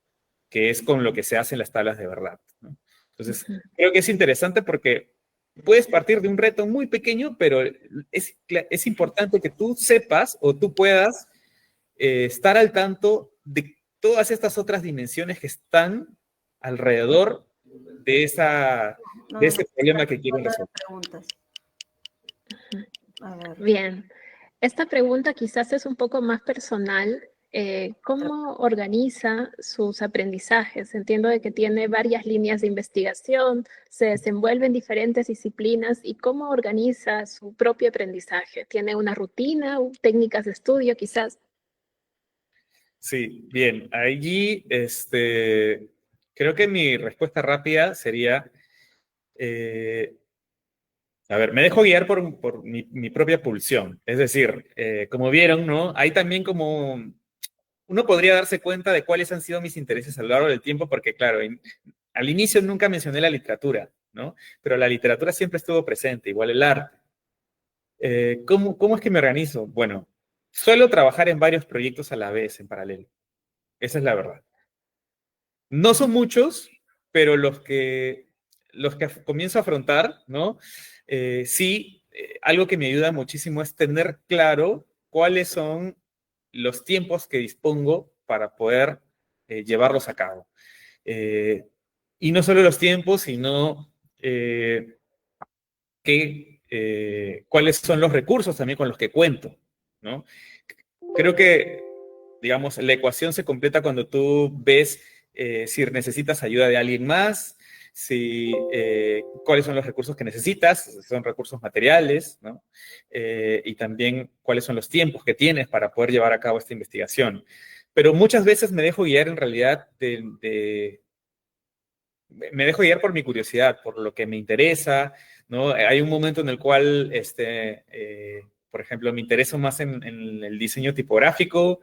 E: Que es con lo que se hacen las tablas de verdad, ¿no? Entonces, creo que es interesante porque puedes partir de un reto muy pequeño, pero es importante que tú sepas o tú puedas estar al tanto de todas estas otras dimensiones que están alrededor de ese problema que quieren resolver.
C: Bien. Esta pregunta quizás es un poco más personal. ¿Cómo organiza sus aprendizajes? Entiendo de que tiene varias líneas de investigación, se desenvuelve en diferentes disciplinas y cómo organiza su propio aprendizaje. ¿Tiene una rutina, técnicas de estudio quizás?
E: Sí, bien. Allí, creo que mi respuesta rápida sería, eh, a ver, me dejo guiar por mi propia pulsión. Es decir, como vieron, ¿no? Hay también como, uno podría darse cuenta de cuáles han sido mis intereses a lo largo del tiempo, porque claro, al inicio nunca mencioné la literatura, ¿no? Pero la literatura siempre estuvo presente, igual el arte. ¿Cómo es que me organizo? Bueno, suelo trabajar en varios proyectos a la vez, en paralelo. Esa es la verdad. No son muchos, pero los que comienzo a afrontar, ¿no? Sí, algo que me ayuda muchísimo es tener claro cuáles son los tiempos que dispongo para poder llevarlos a cabo. Eh, y no solo los tiempos, sino cuáles son los recursos también con los que cuento, ¿no? Creo que, digamos, la ecuación se completa cuando tú ves si necesitas ayuda de alguien más, cuáles son los recursos que necesitas, si son recursos materiales, ¿no? Y también cuáles son los tiempos que tienes para poder llevar a cabo esta investigación. Pero muchas veces me dejo guiar en realidad me dejo guiar por mi curiosidad, por lo que me interesa, ¿no? Hay un momento en el cual, por ejemplo, me intereso más en el diseño tipográfico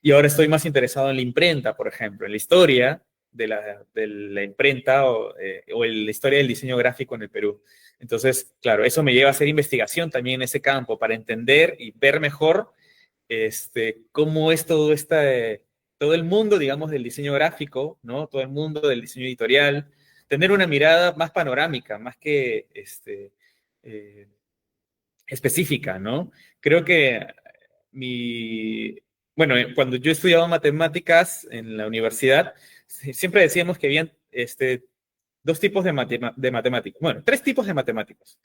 E: y ahora estoy más interesado en la imprenta, por ejemplo, en la historia de la imprenta o en la historia del diseño gráfico en el Perú. Entonces, claro, eso me lleva a hacer investigación también en ese campo para entender y ver mejor cómo es todo el mundo, digamos, del diseño gráfico, ¿no? Todo el mundo del diseño editorial, tener una mirada más panorámica, más que eh, específica, ¿no? Creo que bueno, cuando yo estudiaba matemáticas en la universidad, siempre decíamos que habían dos tipos de matemáticos, bueno, tres tipos de matemáticos.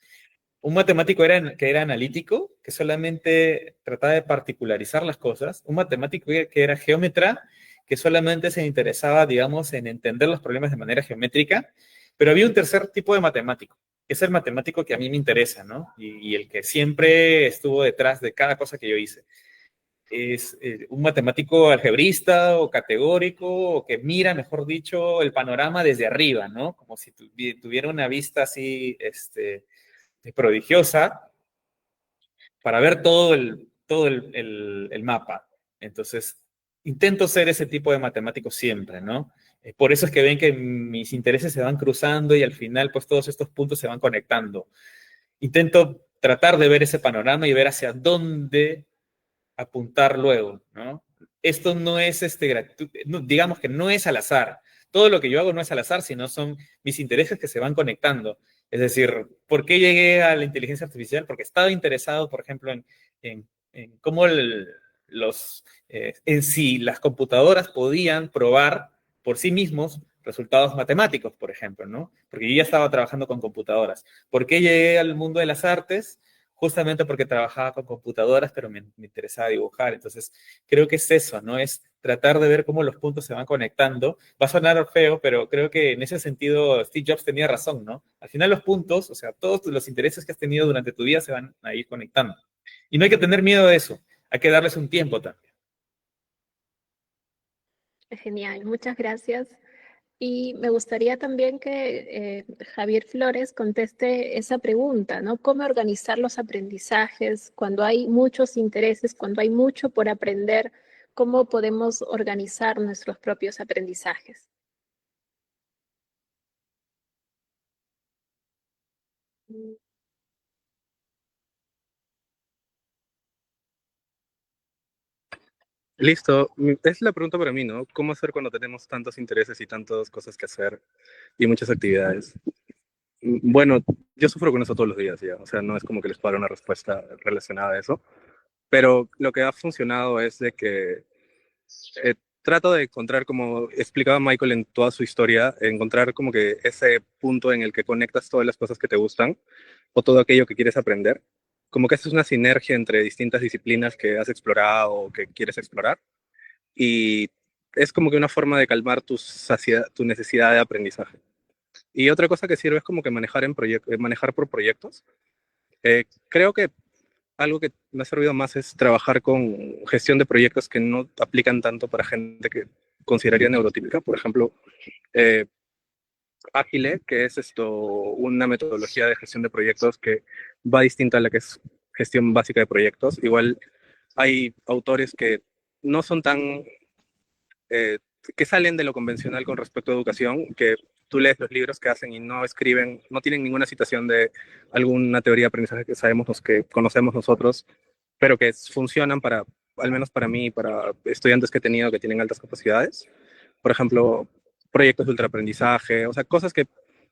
E: Un matemático que era analítico, que solamente trataba de particularizar las cosas. Un matemático que era geómetra, que solamente se interesaba, digamos, en entender los problemas de manera geométrica. Pero había un tercer tipo de matemático, que es el matemático que a mí me interesa, ¿no? Y el que siempre estuvo detrás de cada cosa que yo hice. Es un matemático algebrista o categórico, o que mira, mejor dicho, el panorama desde arriba, ¿no? Como si tuviera una vista así, prodigiosa para ver todo el mapa. Entonces, intento ser ese tipo de matemático siempre, ¿no? Por eso es que ven que mis intereses se van cruzando y al final, pues todos estos puntos se van conectando. Intento tratar de ver ese panorama y ver hacia dónde apuntar luego, ¿no? Esto no es digamos que no es al azar. Todo lo que yo hago no es al azar, sino son mis intereses que se van conectando. Es decir, ¿por qué llegué a la inteligencia artificial? Porque estaba interesado, por ejemplo, en cómo en si las computadoras podían probar por sí mismos resultados matemáticos, por ejemplo, ¿no? Porque yo ya estaba trabajando con computadoras. ¿Por qué llegué al mundo de las artes? Justamente porque trabajaba con computadoras, pero me interesaba dibujar. Entonces, creo que es eso, ¿no? Es tratar de ver cómo los puntos se van conectando. Va a sonar feo, pero creo que en ese sentido Steve Jobs tenía razón, ¿no? Al final los puntos, o sea, todos los intereses que has tenido durante tu vida se van a ir conectando. Y no hay que tener miedo de eso, hay que darles un tiempo también.
C: Genial, muchas gracias. Y me gustaría también que Javier Flores conteste esa pregunta, ¿no? ¿Cómo organizar los aprendizajes cuando hay muchos intereses, cuando hay mucho por aprender? ¿Cómo podemos organizar nuestros propios aprendizajes?
D: Listo. Es la pregunta para mí, ¿no? ¿Cómo hacer cuando tenemos tantos intereses y tantas cosas que hacer y muchas actividades? Bueno, yo sufro con eso todos los días ya, o sea, no es como que les pueda dar una respuesta relacionada a eso, pero lo que ha funcionado es de que eh, trato de encontrar, como explicaba Michael en toda su historia, encontrar como que ese punto en el que conectas todas las cosas que te gustan o todo aquello que quieres aprender como que es una sinergia entre distintas disciplinas que has explorado o que quieres explorar. Y es como que una forma de calmar tu necesidad de aprendizaje. Y otra cosa que sirve es como que manejar por proyectos. Creo que algo que me ha servido más es trabajar con gestión de proyectos que no aplican tanto para gente que consideraría neurotípica. Por ejemplo, Agile, que es una metodología de gestión de proyectos que va distinta a la que es gestión básica de proyectos. Igual hay autores que no son tan, que salen de lo convencional con respecto a educación, que tú lees los libros que hacen y no escriben, no tienen ninguna citación de alguna teoría de aprendizaje que sabemos, que conocemos nosotros, pero que funcionan para, al menos para mí, para estudiantes que he tenido que tienen altas capacidades. Por ejemplo, proyectos de ultraaprendizaje, o sea, cosas que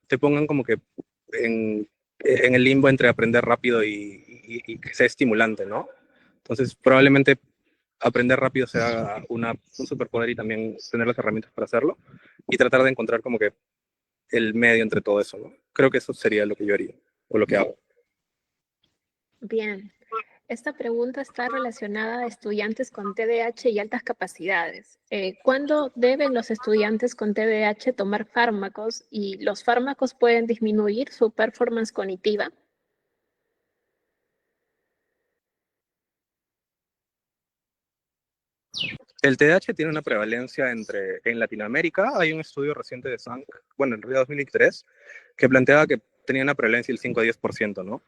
D: te pongan como que en el limbo entre aprender rápido y que sea estimulante, ¿no? Entonces, probablemente aprender rápido sea un superpoder y también tener las herramientas para hacerlo y tratar de encontrar como que el medio entre todo eso, ¿no? Creo que eso sería lo que yo haría o lo que hago.
C: Bien. Esta pregunta está relacionada a estudiantes con TDAH y altas capacidades. ¿Cuándo deben los estudiantes con TDAH tomar fármacos y los fármacos pueden disminuir su performance cognitiva?
D: El TDAH tiene una prevalencia en Latinoamérica. Hay un estudio reciente de SANC, bueno, en realidad 2003, que planteaba que tenía una prevalencia del 5 a 10%, ¿no?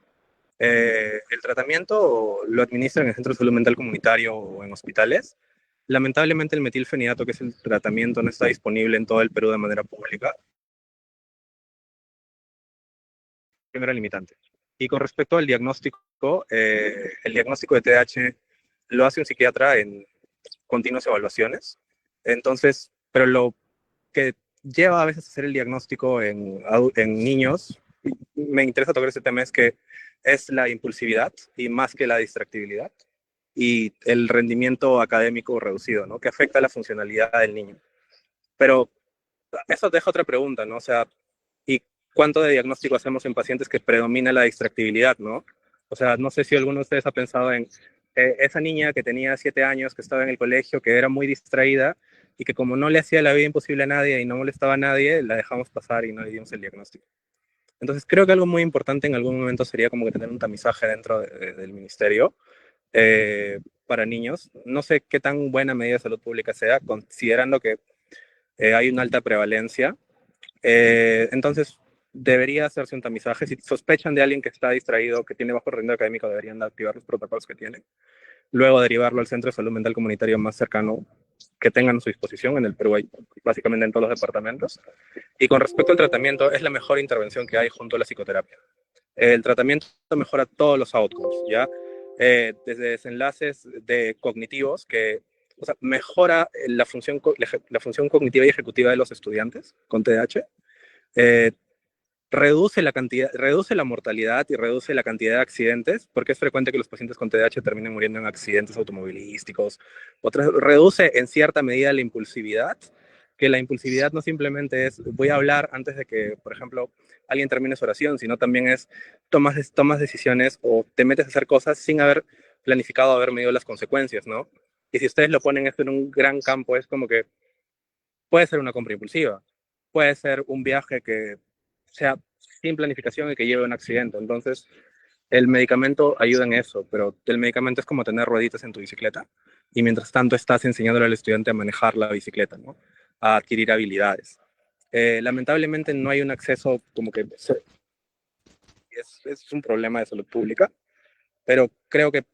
D: El tratamiento lo administran en el Centro de Salud Mental Comunitario o en hospitales. Lamentablemente el metilfenidato, que es el tratamiento, no está disponible en todo el Perú de manera pública. Primera limitante. Y con respecto al diagnóstico, el diagnóstico de TDAH lo hace un psiquiatra en continuas evaluaciones. Entonces, pero lo que lleva a veces a hacer el diagnóstico en niños, me interesa tocar ese tema, es que es la impulsividad y más que la distractibilidad y el rendimiento académico reducido, ¿no? Que afecta la funcionalidad del niño. Pero eso deja otra pregunta, ¿no? O sea, ¿y cuánto de diagnóstico hacemos en pacientes que predomina la distractibilidad, ¿no? O sea, no sé si alguno de ustedes ha pensado en esa niña que tenía 7 años, que estaba en el colegio, que era muy distraída y que como no le hacía la vida imposible a nadie y no molestaba a nadie, la dejamos pasar y no le dimos el diagnóstico. Entonces creo que algo muy importante en algún momento sería como que tener un tamizaje dentro del ministerio para niños. No sé qué tan buena medida de salud pública sea, considerando que hay una alta prevalencia. Entonces, debería hacerse un tamizaje. Si sospechan de alguien que está distraído, que tiene bajo rendimiento académico, deberían activar los protocolos que tienen. Luego derivarlo al Centro de Salud Mental Comunitario más cercano que tengan a su disposición. En el Perú hay básicamente en todos los departamentos. Y con respecto al tratamiento, es la mejor intervención que hay junto a la psicoterapia. El tratamiento mejora todos los outcomes, ¿ya? Desde desenlaces cognitivos que, o sea, mejora la función cognitiva y ejecutiva de los estudiantes con TDAH, reduce la mortalidad y reduce la cantidad de accidentes, porque es frecuente que los pacientes con TDAH terminen muriendo en accidentes automovilísticos. Reduce en cierta medida la impulsividad, que la impulsividad no simplemente es voy a hablar antes de que, por ejemplo, alguien termine su oración, sino también es tomas decisiones o te metes a hacer cosas sin haber planificado, haber medido las consecuencias, ¿no? Y si ustedes lo ponen esto en un gran campo, es como que puede ser una compra impulsiva, puede ser un viaje que sea sin planificación y que lleve a un accidente. Entonces, el medicamento ayuda en eso, pero el medicamento es como tener rueditas en tu bicicleta y mientras tanto estás enseñándole al estudiante a manejar la bicicleta, ¿no? A adquirir habilidades. Lamentablemente no hay un acceso como que es un problema de salud pública, pero creo que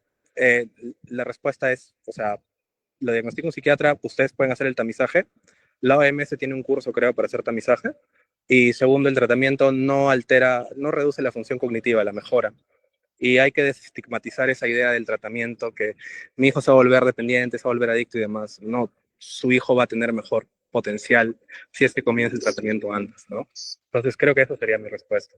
D: la respuesta es, o sea, lo diagnostica un psiquiatra, ustedes pueden hacer el tamizaje. La OMS tiene un curso, creo, para hacer tamizaje. Y segundo, el tratamiento no reduce la función cognitiva, la mejora. Y hay que desestigmatizar esa idea del tratamiento, que mi hijo se va a volver dependiente, se va a volver adicto y demás. No, su hijo va a tener mejor potencial si es que comienza el tratamiento antes, ¿no? Entonces creo que eso sería mi respuesta.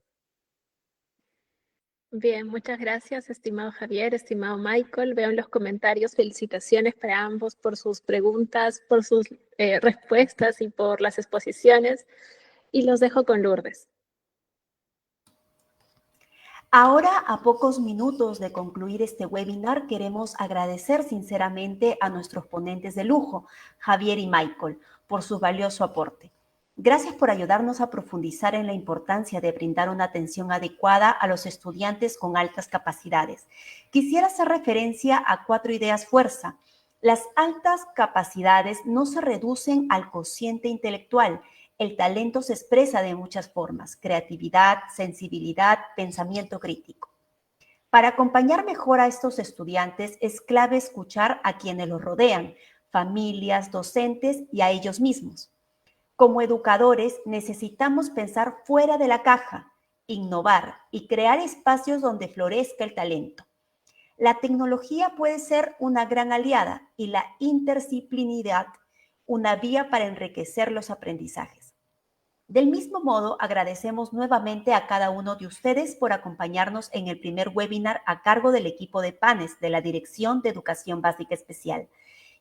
C: Bien, muchas gracias, estimado Javier, estimado Michael. Veo en los comentarios felicitaciones para ambos por sus preguntas, por sus respuestas y por las exposiciones. Y los dejo con Lourdes.
A: Ahora, a pocos minutos de concluir este webinar, queremos agradecer sinceramente a nuestros ponentes de lujo, Javier y Michael, por su valioso aporte. Gracias por ayudarnos a profundizar en la importancia de brindar una atención adecuada a los estudiantes con altas capacidades. Quisiera hacer referencia a 4 ideas fuerza. Las altas capacidades no se reducen al cociente intelectual. El talento se expresa de muchas formas: creatividad, sensibilidad, pensamiento crítico. Para acompañar mejor a estos estudiantes es clave escuchar a quienes los rodean, familias, docentes y a ellos mismos. Como educadores necesitamos pensar fuera de la caja, innovar y crear espacios donde florezca el talento. La tecnología puede ser una gran aliada y la interdisciplinaridad una vía para enriquecer los aprendizajes. Del mismo modo, agradecemos nuevamente a cada uno de ustedes por acompañarnos en el primer webinar a cargo del equipo de PANES de la Dirección de Educación Básica Especial.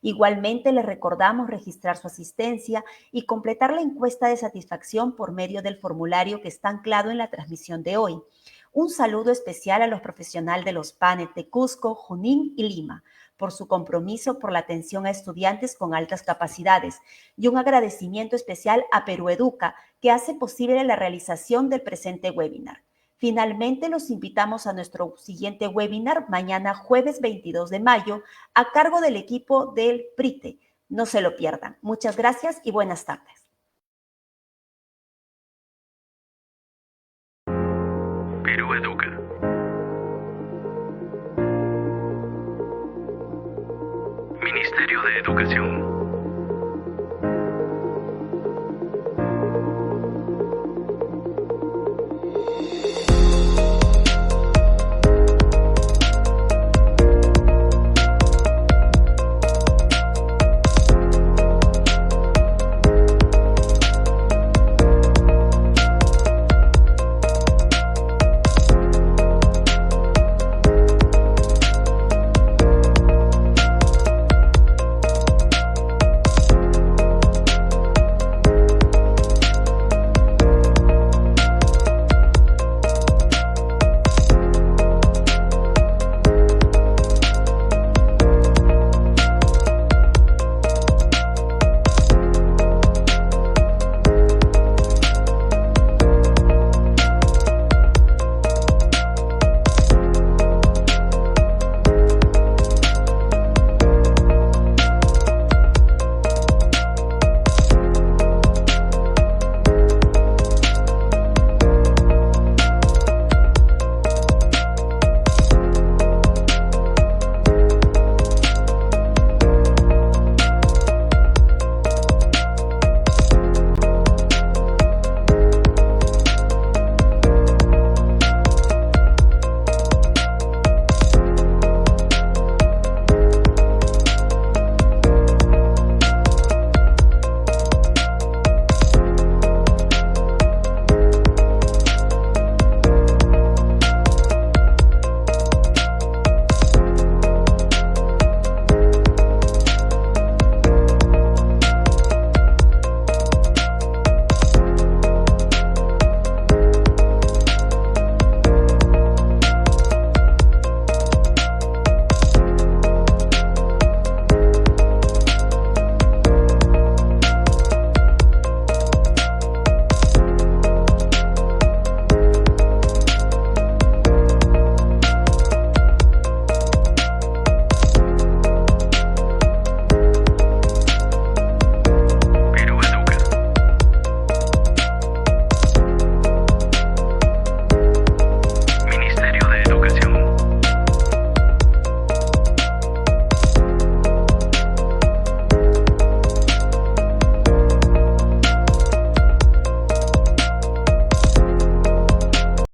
A: Igualmente, les recordamos registrar su asistencia y completar la encuesta de satisfacción por medio del formulario que está anclado en la transmisión de hoy. Un saludo especial a los profesionales de los PANES de Cusco, Junín y Lima por su compromiso por la atención a estudiantes con altas capacidades, y un agradecimiento especial a Perú Educa, que hace posible la realización del presente webinar. Finalmente, los invitamos a nuestro siguiente webinar mañana jueves 22 de mayo a cargo del equipo del PRITE. No se lo pierdan. Muchas gracias y buenas tardes.
F: Perú Educa. Ministerio de Educación.